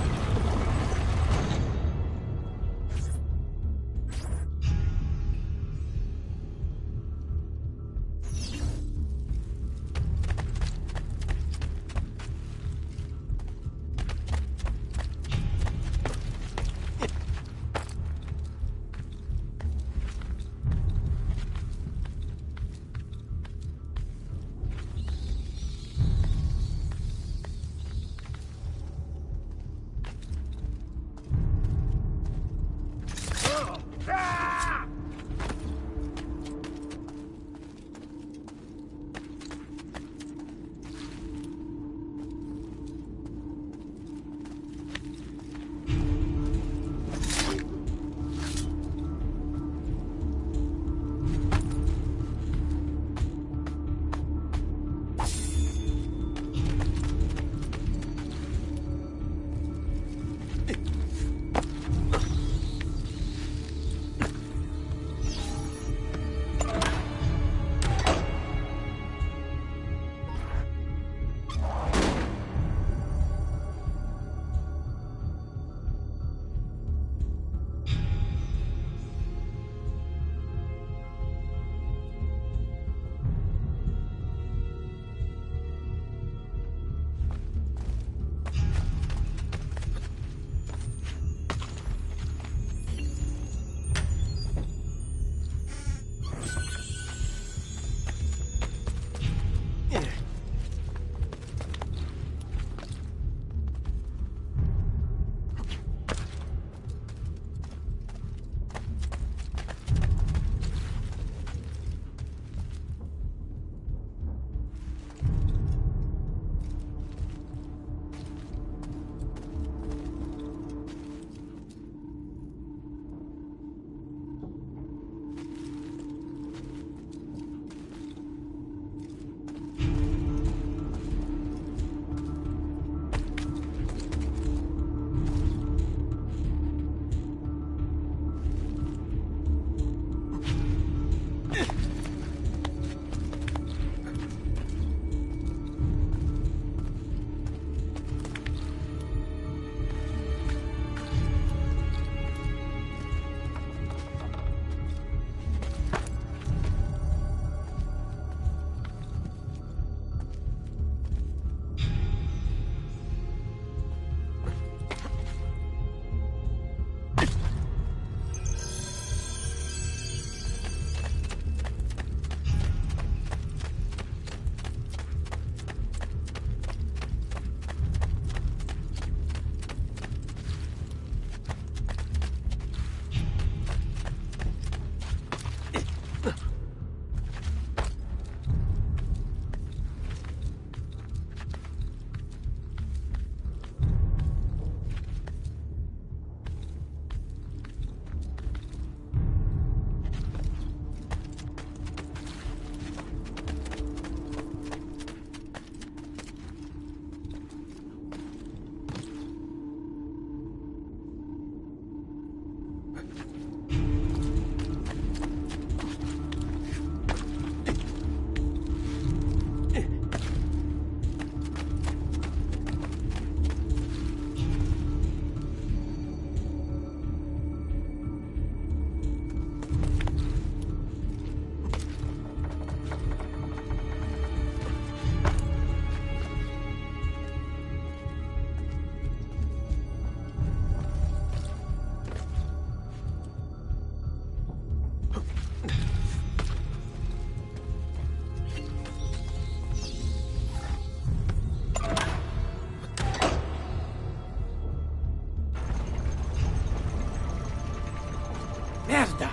Merda!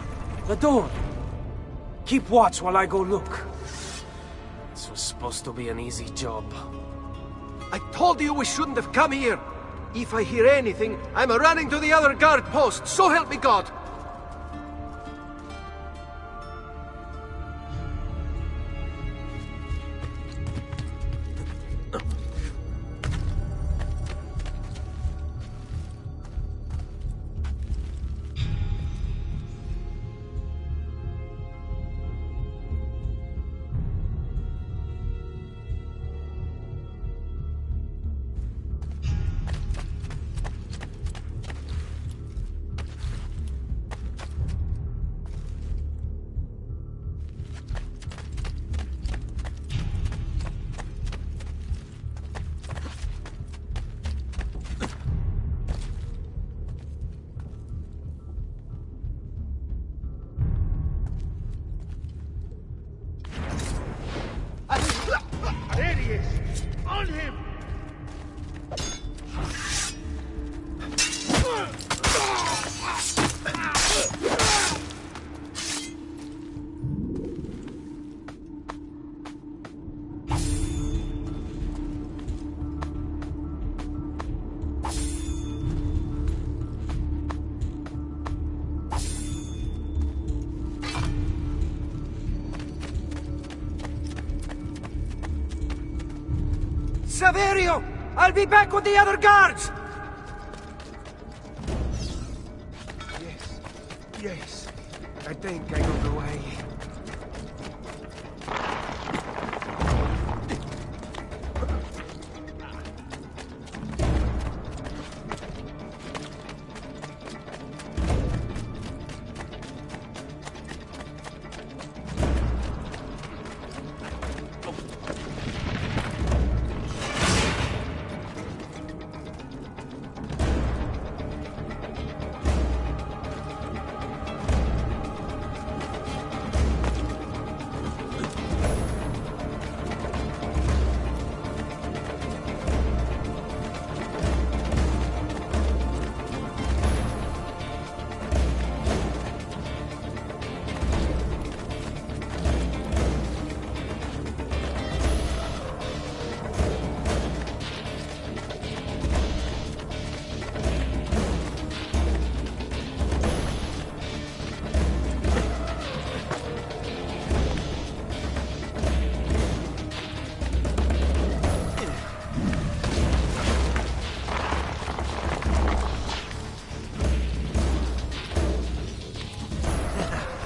The door! Keep watch while I go look. This was supposed to be an easy job. I told you we shouldn't have come here. If I hear anything, I'm running to the other guard post, so help me God! On him! Saverio! I'll be back with the other guards! Yes. Yes. I think I know the way.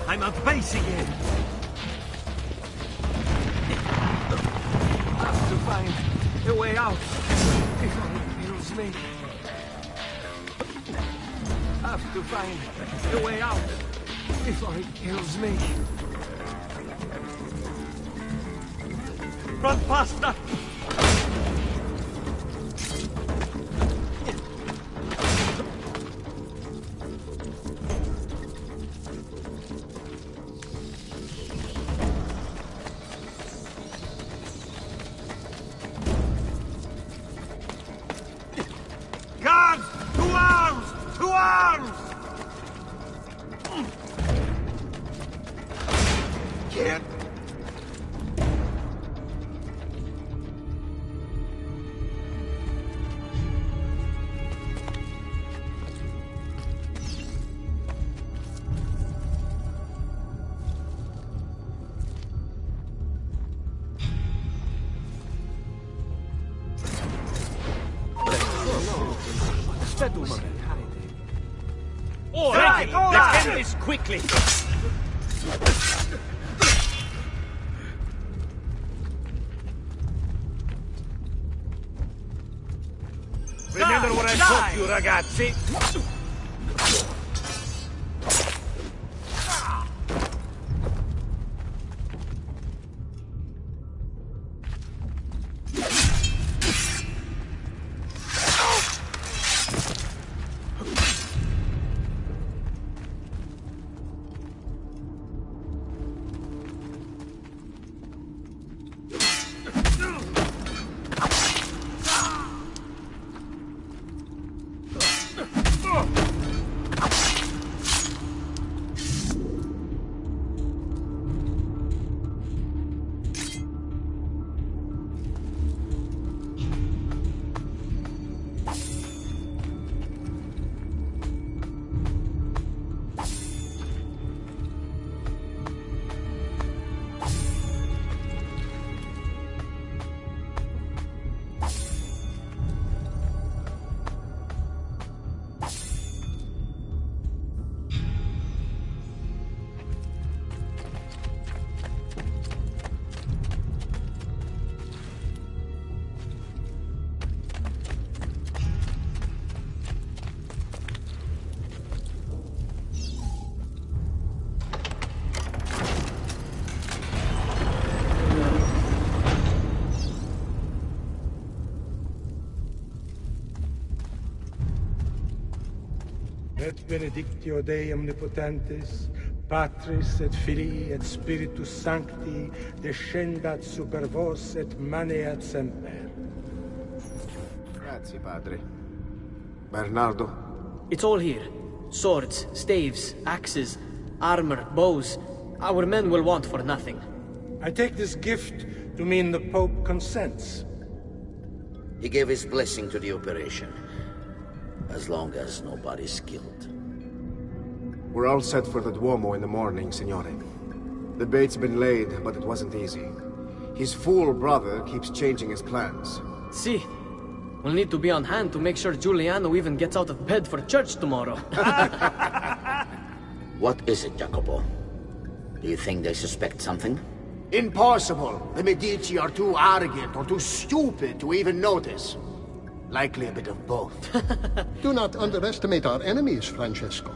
I'm at base again. Have to find a way out before it kills me. Have to find a way out before it kills me. Run faster! Guards! To arms! To arms! Get! All right, let's end this quickly. Remember what I taught you, ragazzi? Et benedictio Dei omnipotentes, Patris et Filii et Spiritus Sancti, descendat super vos et maneat semper. Grazie, Padre. Bernardo? It's all here. Swords, staves, axes, armor, bows. Our men will want for nothing. I take this gift to mean the Pope consents. He gave his blessing to the operation. As long as nobody's killed. We're all set for the Duomo in the morning, Signore. The bait's been laid, but it wasn't easy. His fool brother keeps changing his plans. See, we'll need to be on hand to make sure Giuliano even gets out of bed for church tomorrow. What is it, Jacopo? Do you think they suspect something? Impossible. The Medici are too arrogant or too stupid to even notice. Likely a bit of both. Do not underestimate our enemies, Francesco.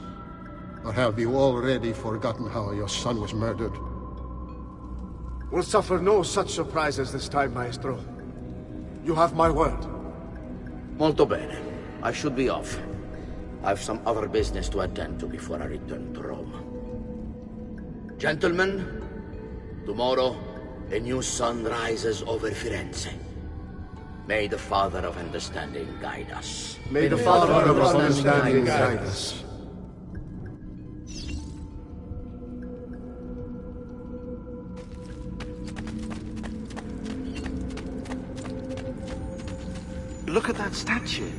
Or have you already forgotten how your son was murdered? We'll suffer no such surprises this time, Maestro. You have my word. Molto bene. I should be off. I've some other business to attend to before I return to Rome. Gentlemen, tomorrow, a new sun rises over Firenze. May the Father of Understanding guide us. May the Father of Understanding guide us. Look at that statue.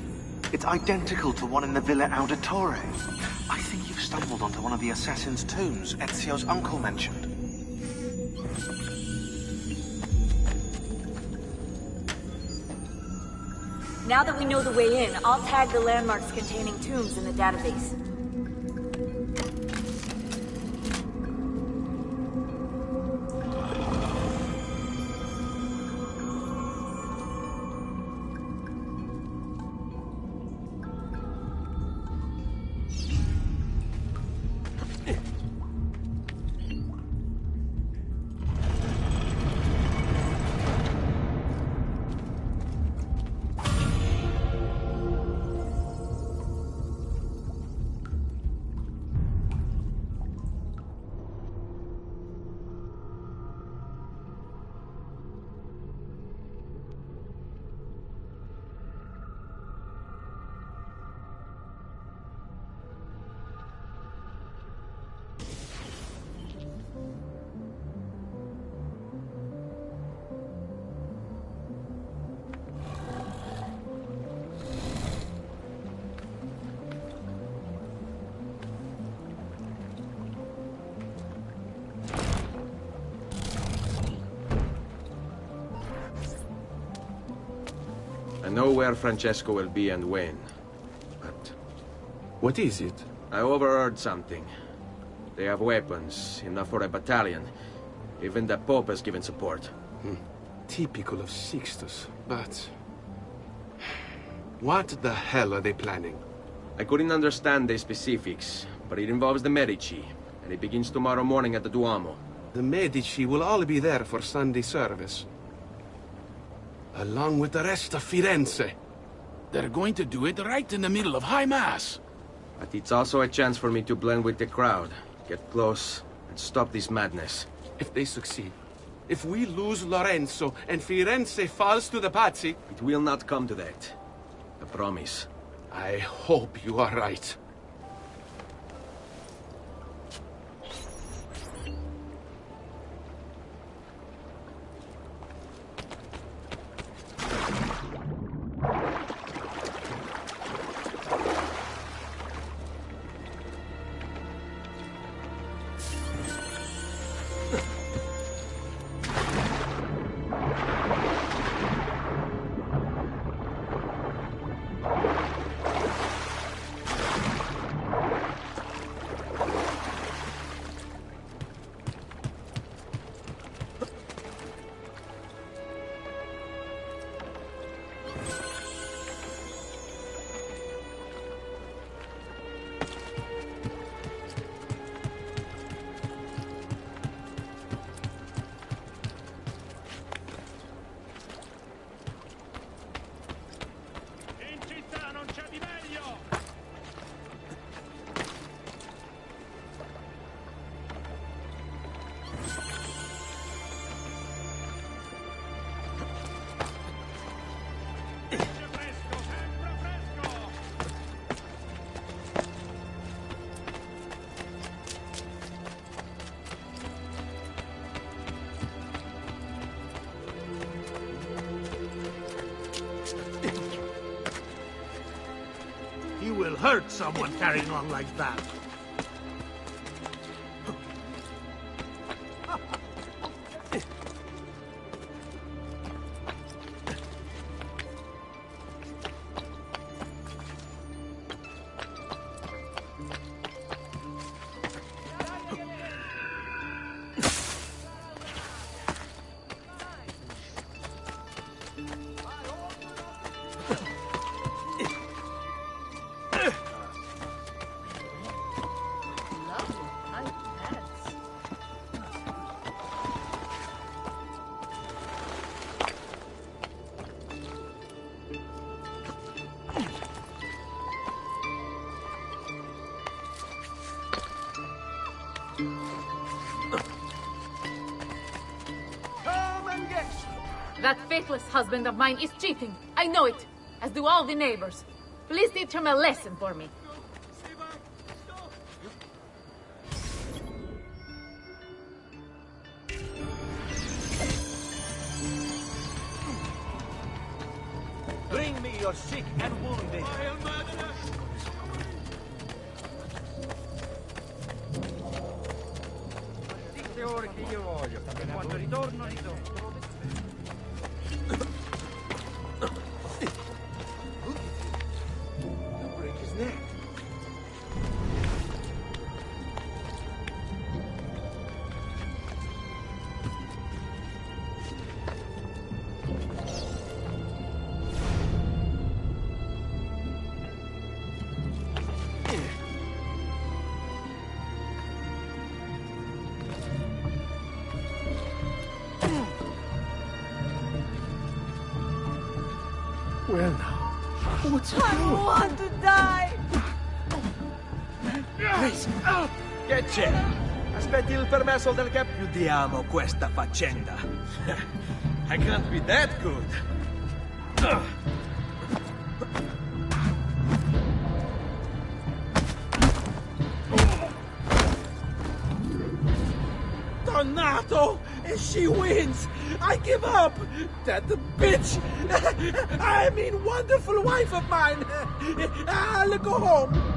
It's identical to one in the Villa Auditore. I think you've stumbled onto one of the assassin's tombs Ezio's uncle mentioned. Now that we know the way in, I'll tag the landmarks containing tombs in the database. I know where Francesco will be and when, but... What is it? I overheard something. They have weapons, enough for a battalion. Even the Pope has given support. Typical of Sixtus, but... What the hell are they planning? I couldn't understand the specifics, but it involves the Medici, and it begins tomorrow morning at the Duomo. The Medici will all be there for Sunday service. Along with the rest of Firenze. They're going to do it right in the middle of High Mass. But it's also a chance for me to blend with the crowd, get close, and stop this madness. If they succeed, if we lose Lorenzo and Firenze falls to the Pazzi... It will not come to that. I promise. I hope you are right. hurt someone carrying on like that. That faithless husband of mine is cheating. I know it, as do all the neighbors. Please teach him a lesson for me. Bring me your sick and wounded. Tutte ore che io voglio. Quando ritorno, ritorno. Break his neck. Well now, what's he I doing? want to die! Please, che c'è? Aspetti il permesso del cap. Chiudiamo questa faccenda. I can't be that good. Dannato! And she wins! I give up! That bitch! I mean, wonderful wife of mine! I'll go home!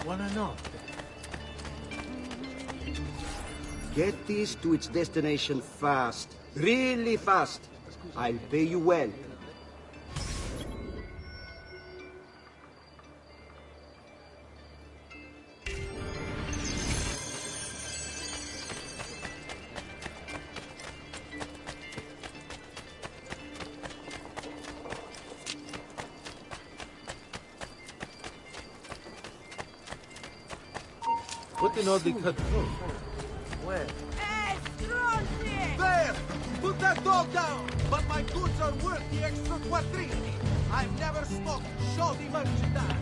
Buonanotte. Get this to its destination fast. Really fast. I'll pay you well. What in all the cut through? Where? There! Put that dog down! But my goods are worth the extra quattrini! I've never smoked shoddy merchandise!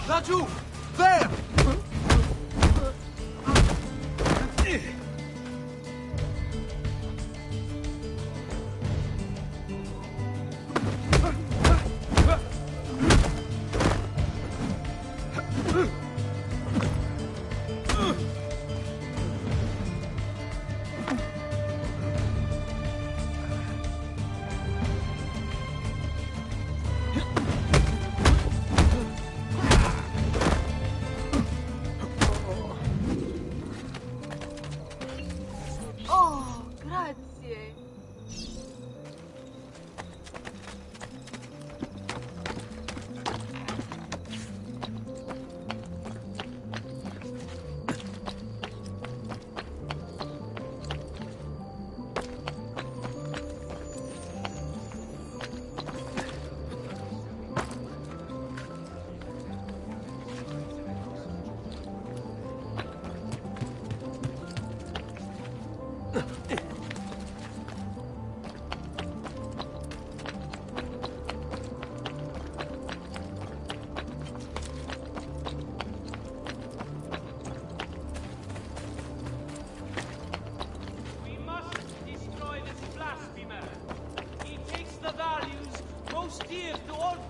Laggiù! There!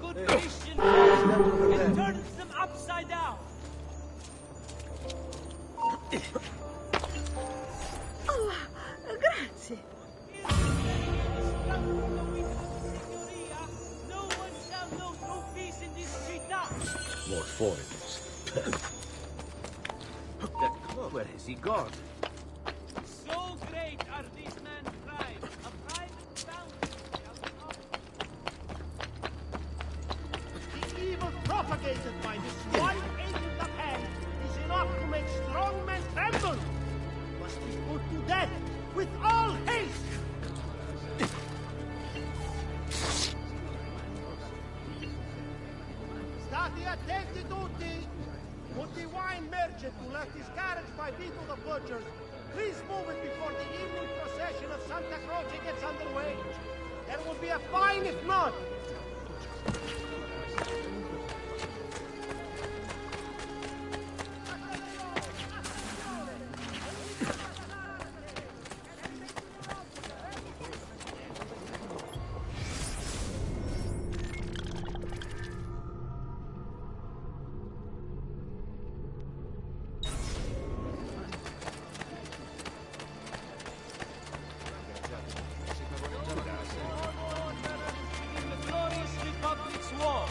good Christian faith and turns them upside down. Oh, grazie. No one shall know no peace in this città. More foreigners. Where has he gone? So great are these men's crimes. A private fountain shall not. The evil propagated by this one agent of hell is enough to make strong men tremble. Must be put to death with all haste. Stati attenti tutti! Put the wine merchant who left his carriage by Vito the Butcher's. Please move it before the evening procession of Santa Croce gets underway. There will be a fine if not. The glorious Republic's walls.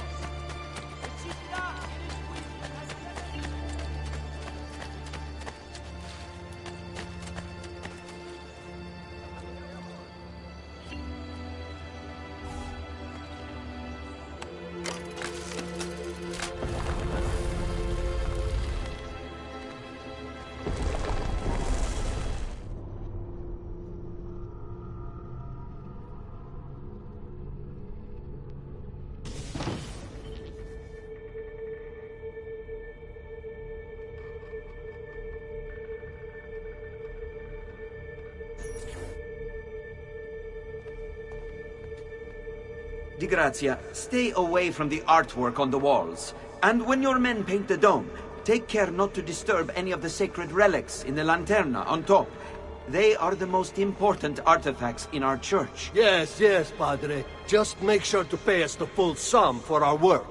The città in its wisdom has never... Di Grazia, stay away from the artwork on the walls. And when your men paint the dome, take care not to disturb any of the sacred relics in the lanterna on top. They are the most important artifacts in our church. Yes, yes, Padre. Just make sure to pay us the full sum for our work.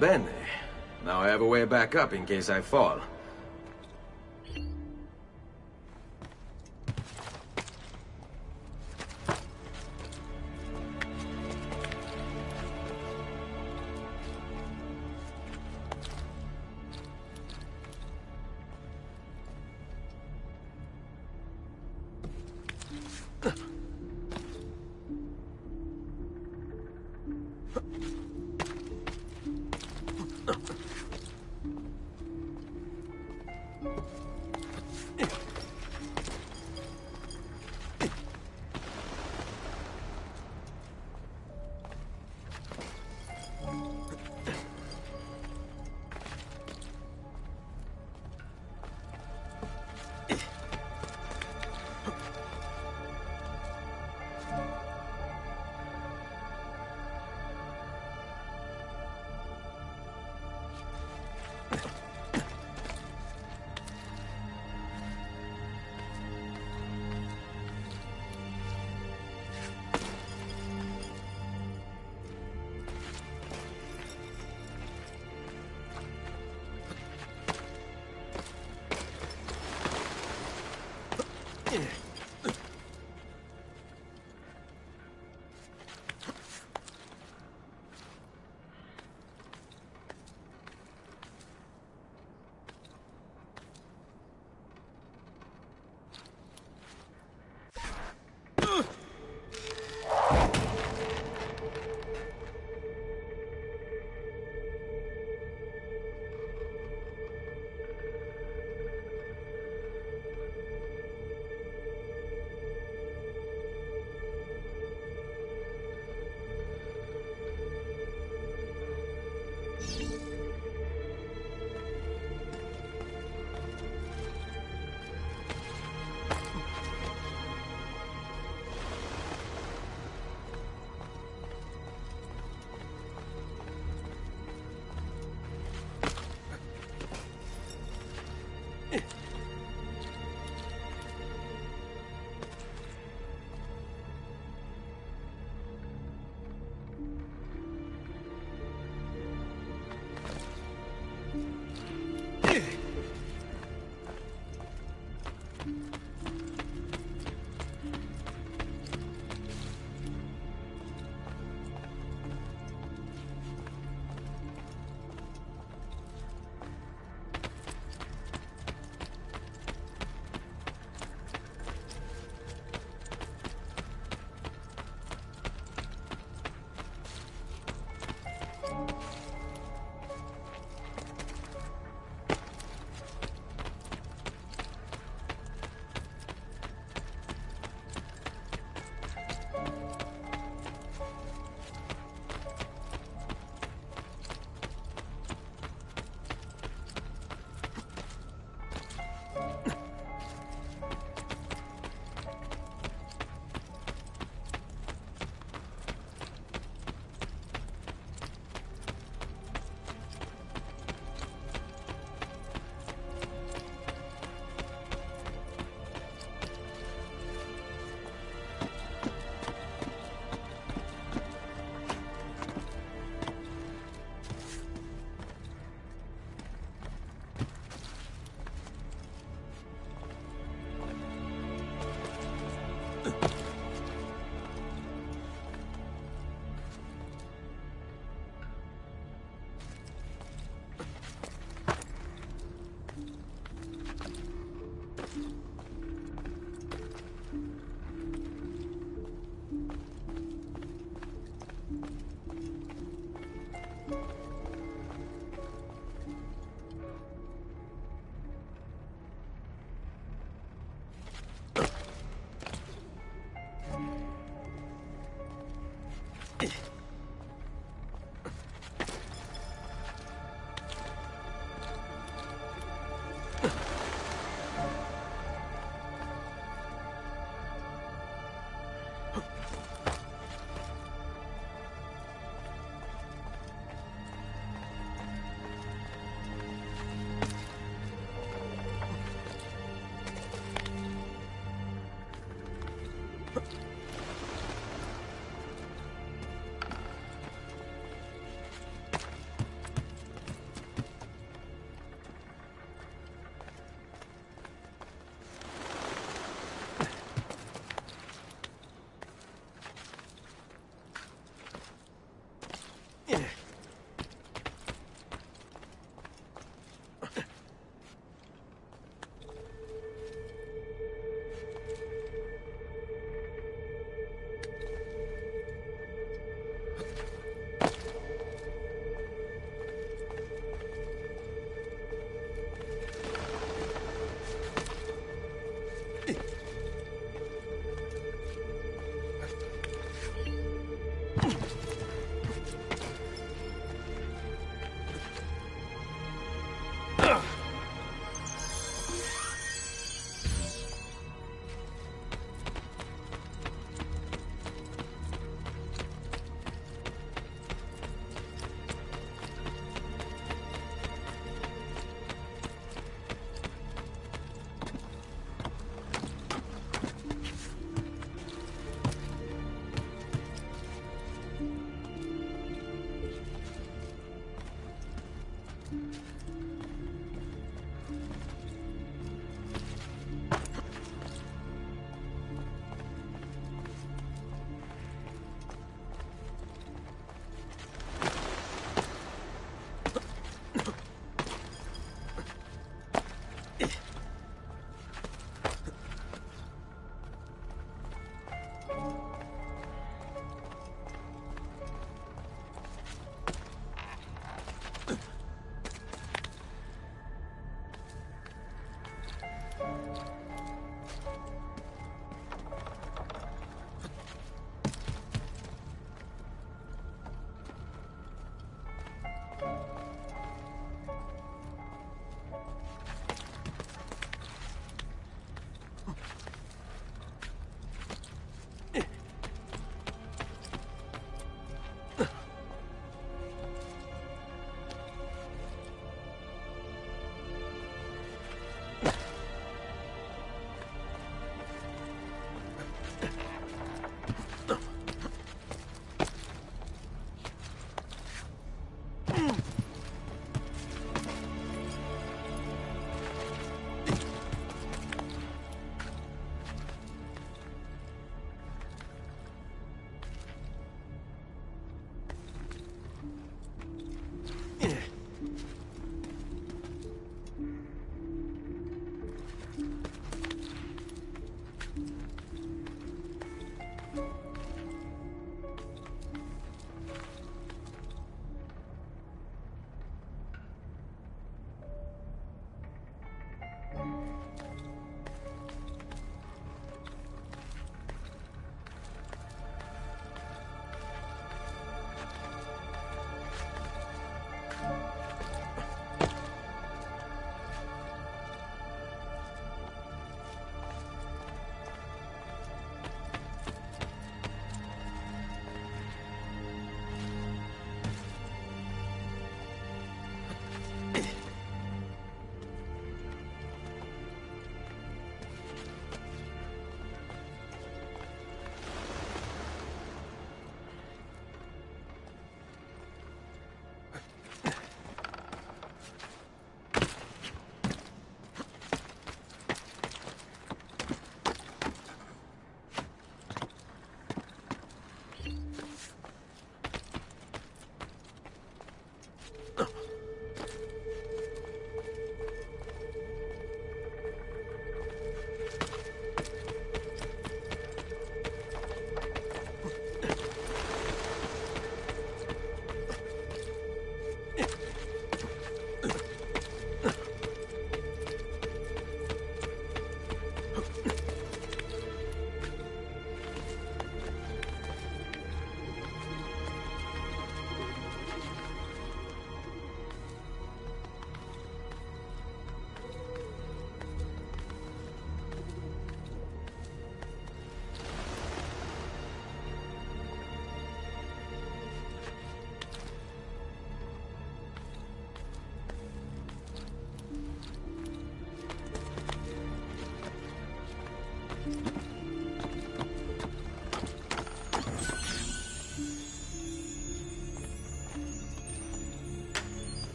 Bene. Now I have a way back up in case I fall.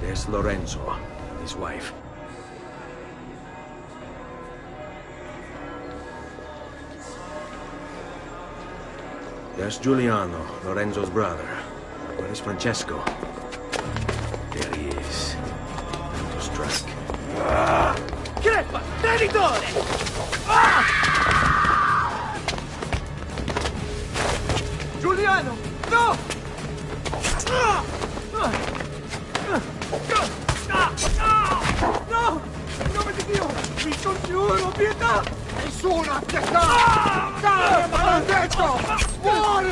There's Lorenzo and his wife. There's Giuliano, Lorenzo's brother. Where is Francesco? There he is. Time to strike. Crepa! Traditore! Giuliano! No! No! In nome di Dio! Vi congiuro, pietà! Nessuna pietà! Caro maledetto! Muori!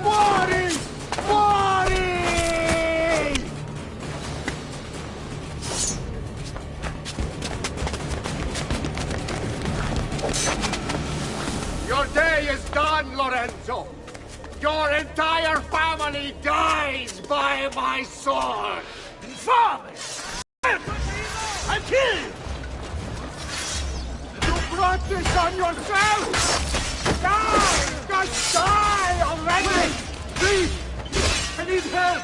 Muori! Muori! Your day is done, Lorenzo! Your entire family dies by my sword! Infame! I kill you! You brought this on yourself! Die! Just die already! Please! I need help!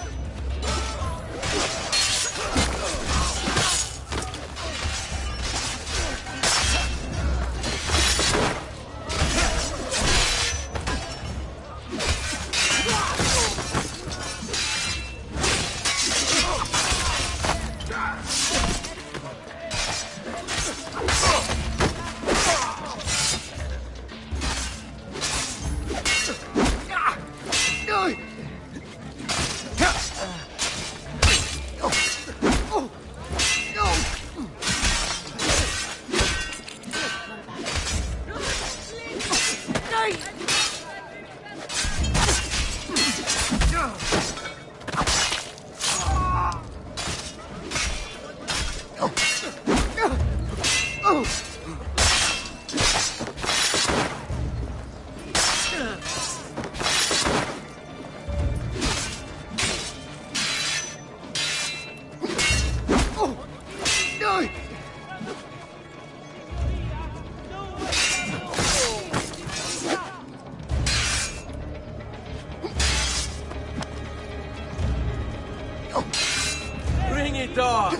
stop!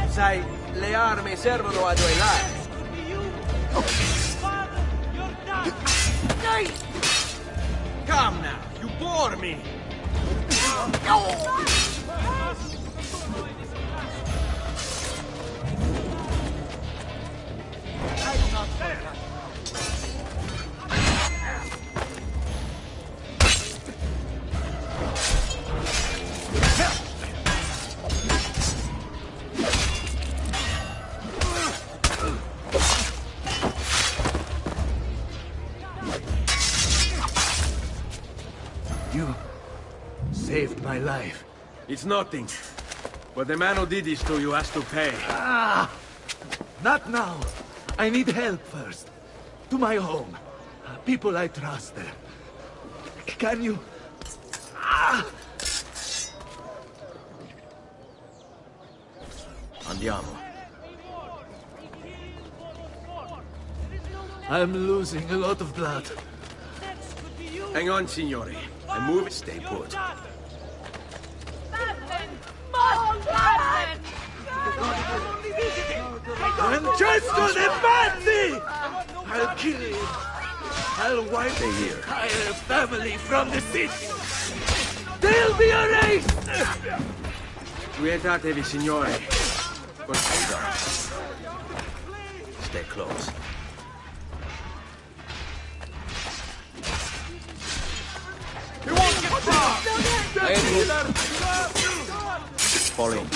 Sai, le armi servono a duellare. Come now, you bore me! You saved my life. It's nothing. But the man who did this to you has to pay. Ah! Not now. I need help first. To my home. People I trust there. Can you... Ah! Andiamo. I'm losing a lot of blood. Hang on, signore. I move it, stay put. Francesco de Pazzi! I'll kill you. I'll wipe Stay here. entire family from the city. They'll be erased! Quietatevi, signore. Stay close. You won't get far! Fall in.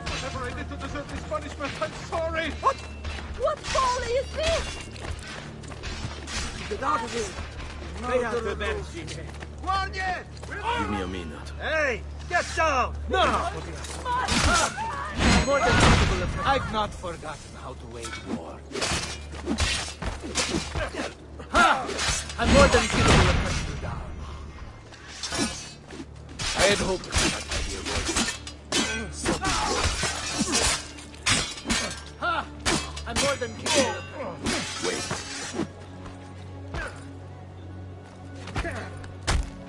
Whatever I did to deserve this punishment, I'm sorry! What folly is this? Get out of here! Give me a minute. Hey! Get down! No! More than capable of... I've not forgotten how to wage war. Ha! I'm more than capable of cutting you down. I had hoped to not have your voice. Ha! I'm more than capable of... Wait.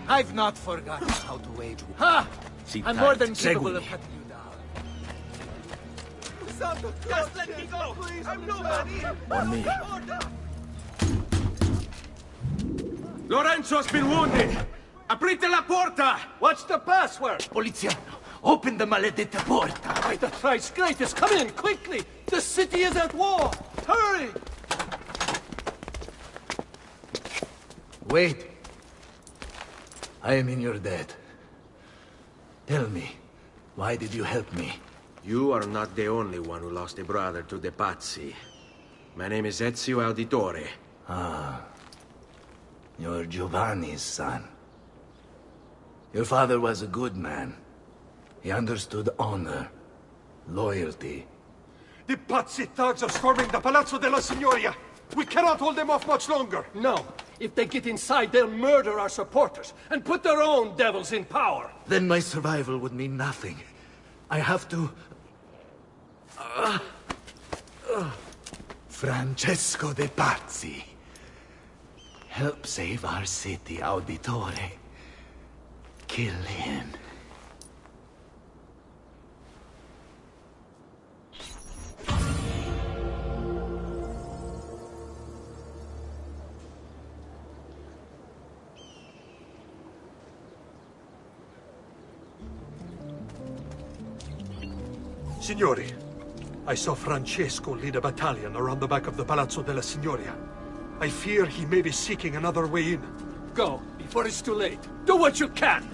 I've not forgotten how to wage war. Ha! Sit I'm tight. more than capable Segui of me. cutting you down. Just let me go! Please, I'm nobody! On me. Lorenzo's been wounded! Aprite la porta! What's the password? Poliziano, open the maledetta porta. By the thrice greatest, come in, quickly! The city is at war! Hurry! Wait. I am in your debt. Tell me, why did you help me? You are not the only one who lost a brother to the Pazzi. My name is Ezio Auditore. Ah. You're Giovanni's son. Your father was a good man. He understood honor, loyalty. The Pazzi thugs are storming the Palazzo della Signoria! We cannot hold them off much longer! No. If they get inside, they'll murder our supporters and put their own devils in power. Then my survival would mean nothing. I have to... Francesco de Pazzi. Help save our city, Auditore. Kill him. Signori, I saw Francesco lead a battalion around the back of the Palazzo della Signoria. I fear he may be seeking another way in. Go, before it's too late. Do what you can!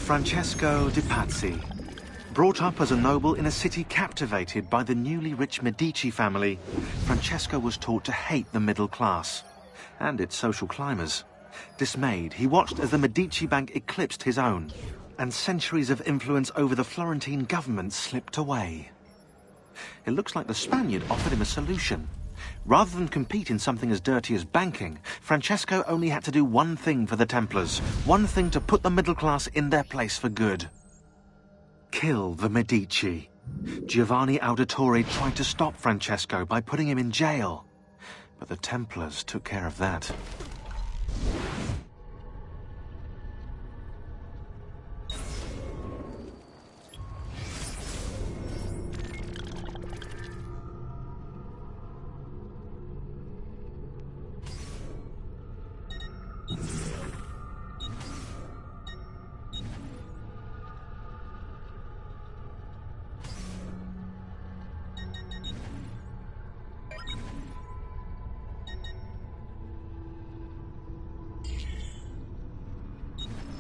Francesco de Pazzi. Brought up as a noble in a city captivated by the newly rich Medici family, Francesco was taught to hate the middle class and its social climbers. Dismayed, he watched as the Medici Bank eclipsed his own, and centuries of influence over the Florentine government slipped away. It looks like the Spaniard offered him a solution. Rather than compete in something as dirty as banking, Francesco only had to do one thing for the Templars, one thing to put the middle class in their place for good. Kill the Medici. Giovanni Auditore tried to stop Francesco by putting him in jail, but the Templars took care of that.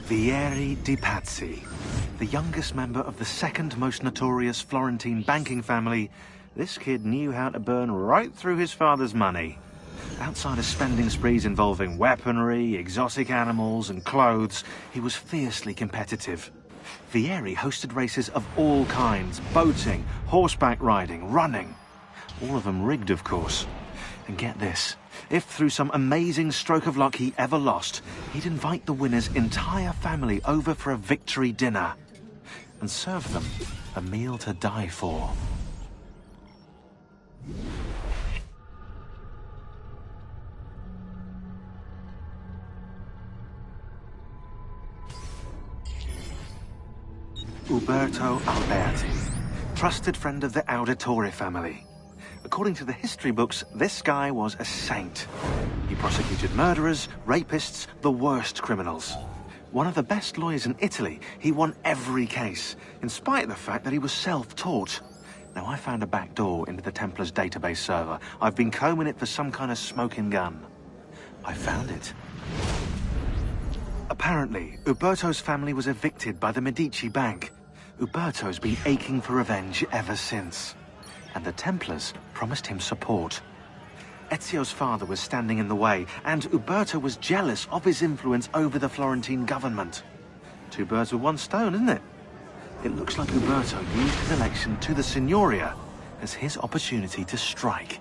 Vieri di Pazzi, the youngest member of the second most notorious Florentine banking family, this kid knew how to burn right through his father's money. Outside of spending sprees involving weaponry, exotic animals and clothes, he was fiercely competitive. Vieri hosted races of all kinds, boating, horseback riding, running. All of them rigged, of course. And get this, if through some amazing stroke of luck he ever lost, he'd invite the winner's entire family over for a victory dinner and serve them a meal to die for. Uberto Alberti, trusted friend of the Auditore family. According to the history books, this guy was a saint. He prosecuted murderers, rapists, the worst criminals. One of the best lawyers in Italy, he won every case, in spite of the fact that he was self-taught. Now, I found a back door into the Templars' database server. I've been combing it for some kind of smoking gun. I found it. Apparently, Uberto's family was evicted by the Medici Bank. Uberto's been aching for revenge ever since. And the Templars promised him support. Ezio's father was standing in the way, and Uberto was jealous of his influence over the Florentine government. Two birds with one stone, isn't it? It looks like Uberto used his election to the Signoria as his opportunity to strike.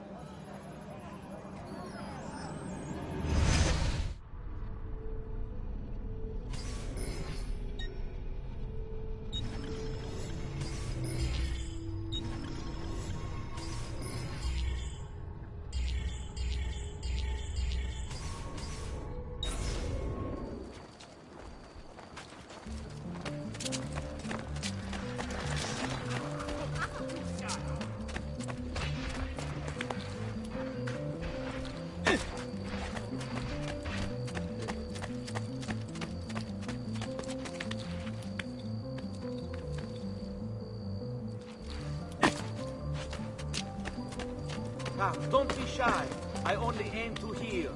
Don't be shy. I only aim to heal.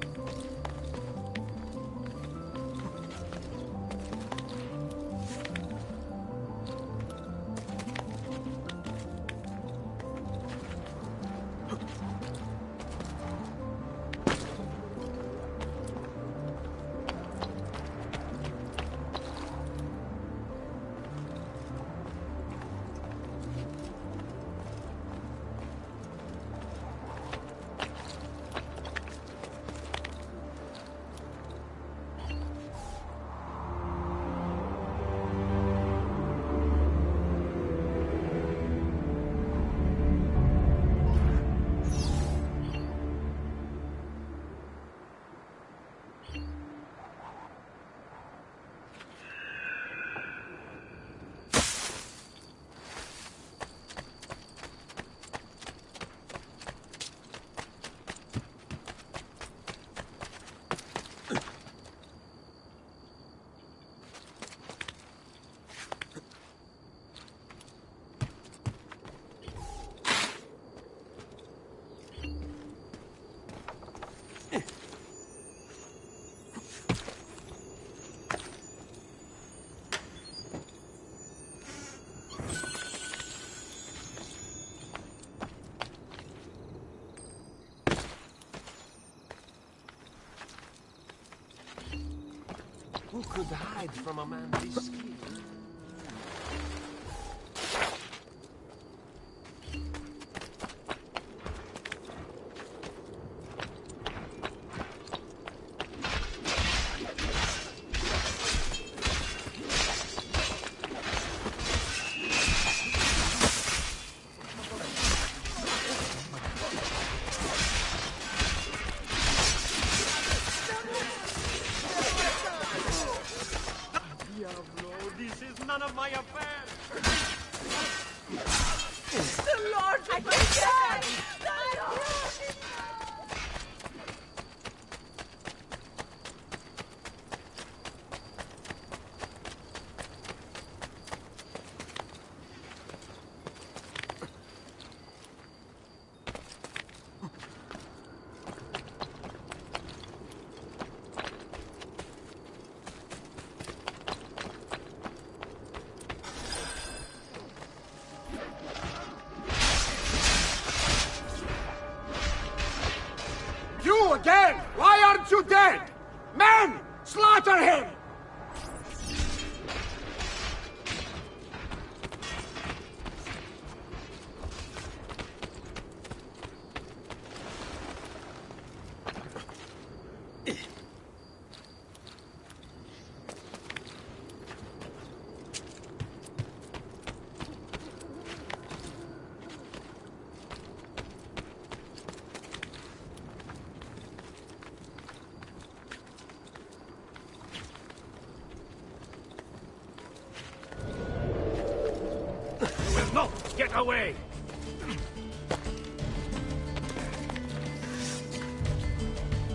Who could hide from a man this skilled? again! Why aren't you dead? Men! Slaughter him! No! Get away!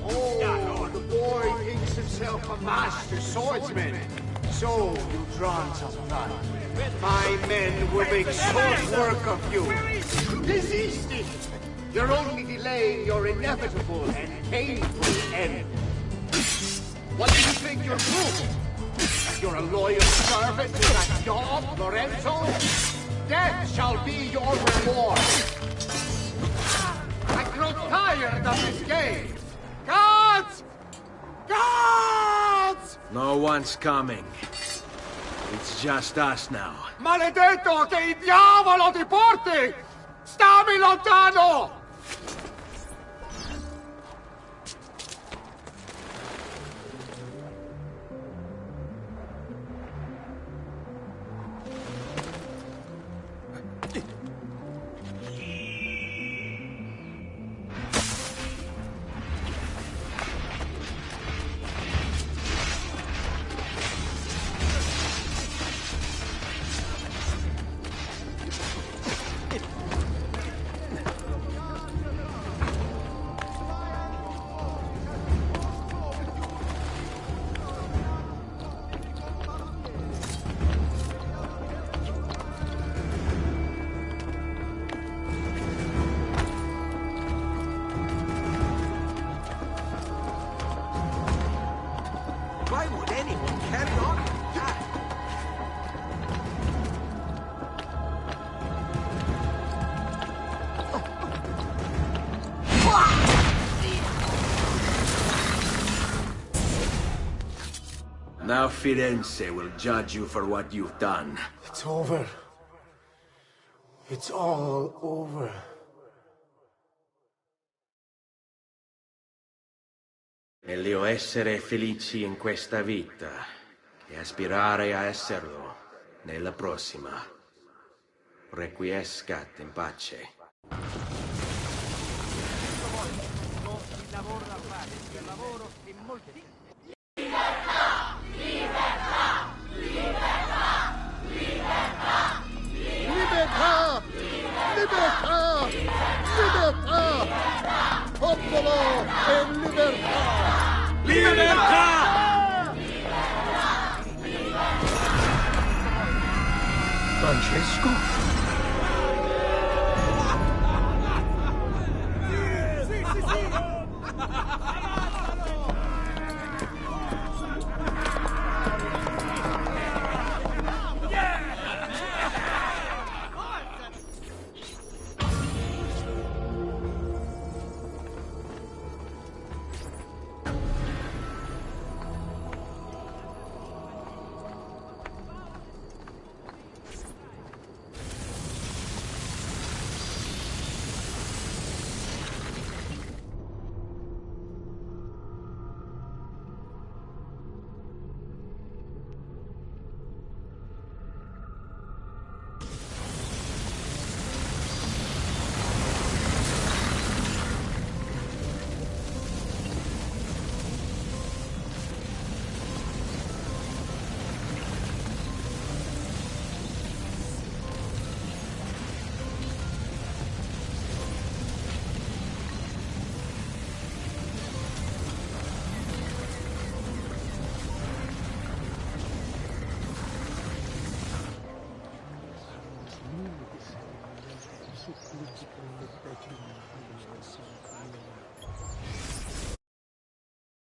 Oh, the boy thinks himself a master swordsman. So you've drawn some blood. My men will make short work of you. Resist it! You're only delaying your inevitable and painful end. What do you think you're proving? That you're a loyal servant to that dog, Lorenzo? Death shall be your reward. I grow tired of this game. Gods! Gods! No one's coming. It's just us now. Maledetto che il diavolo ti porti! Stammi lontano! Why would anyone carry on like that? Now Firenze will judge you for what you've done. It's over. It's all over. Meglio essere felici in questa vita che aspirare a esserlo nella prossima. Requiescat in pace. Libertà! Libertà! Libertà! Popolo e libertà! Libertà! Francesco?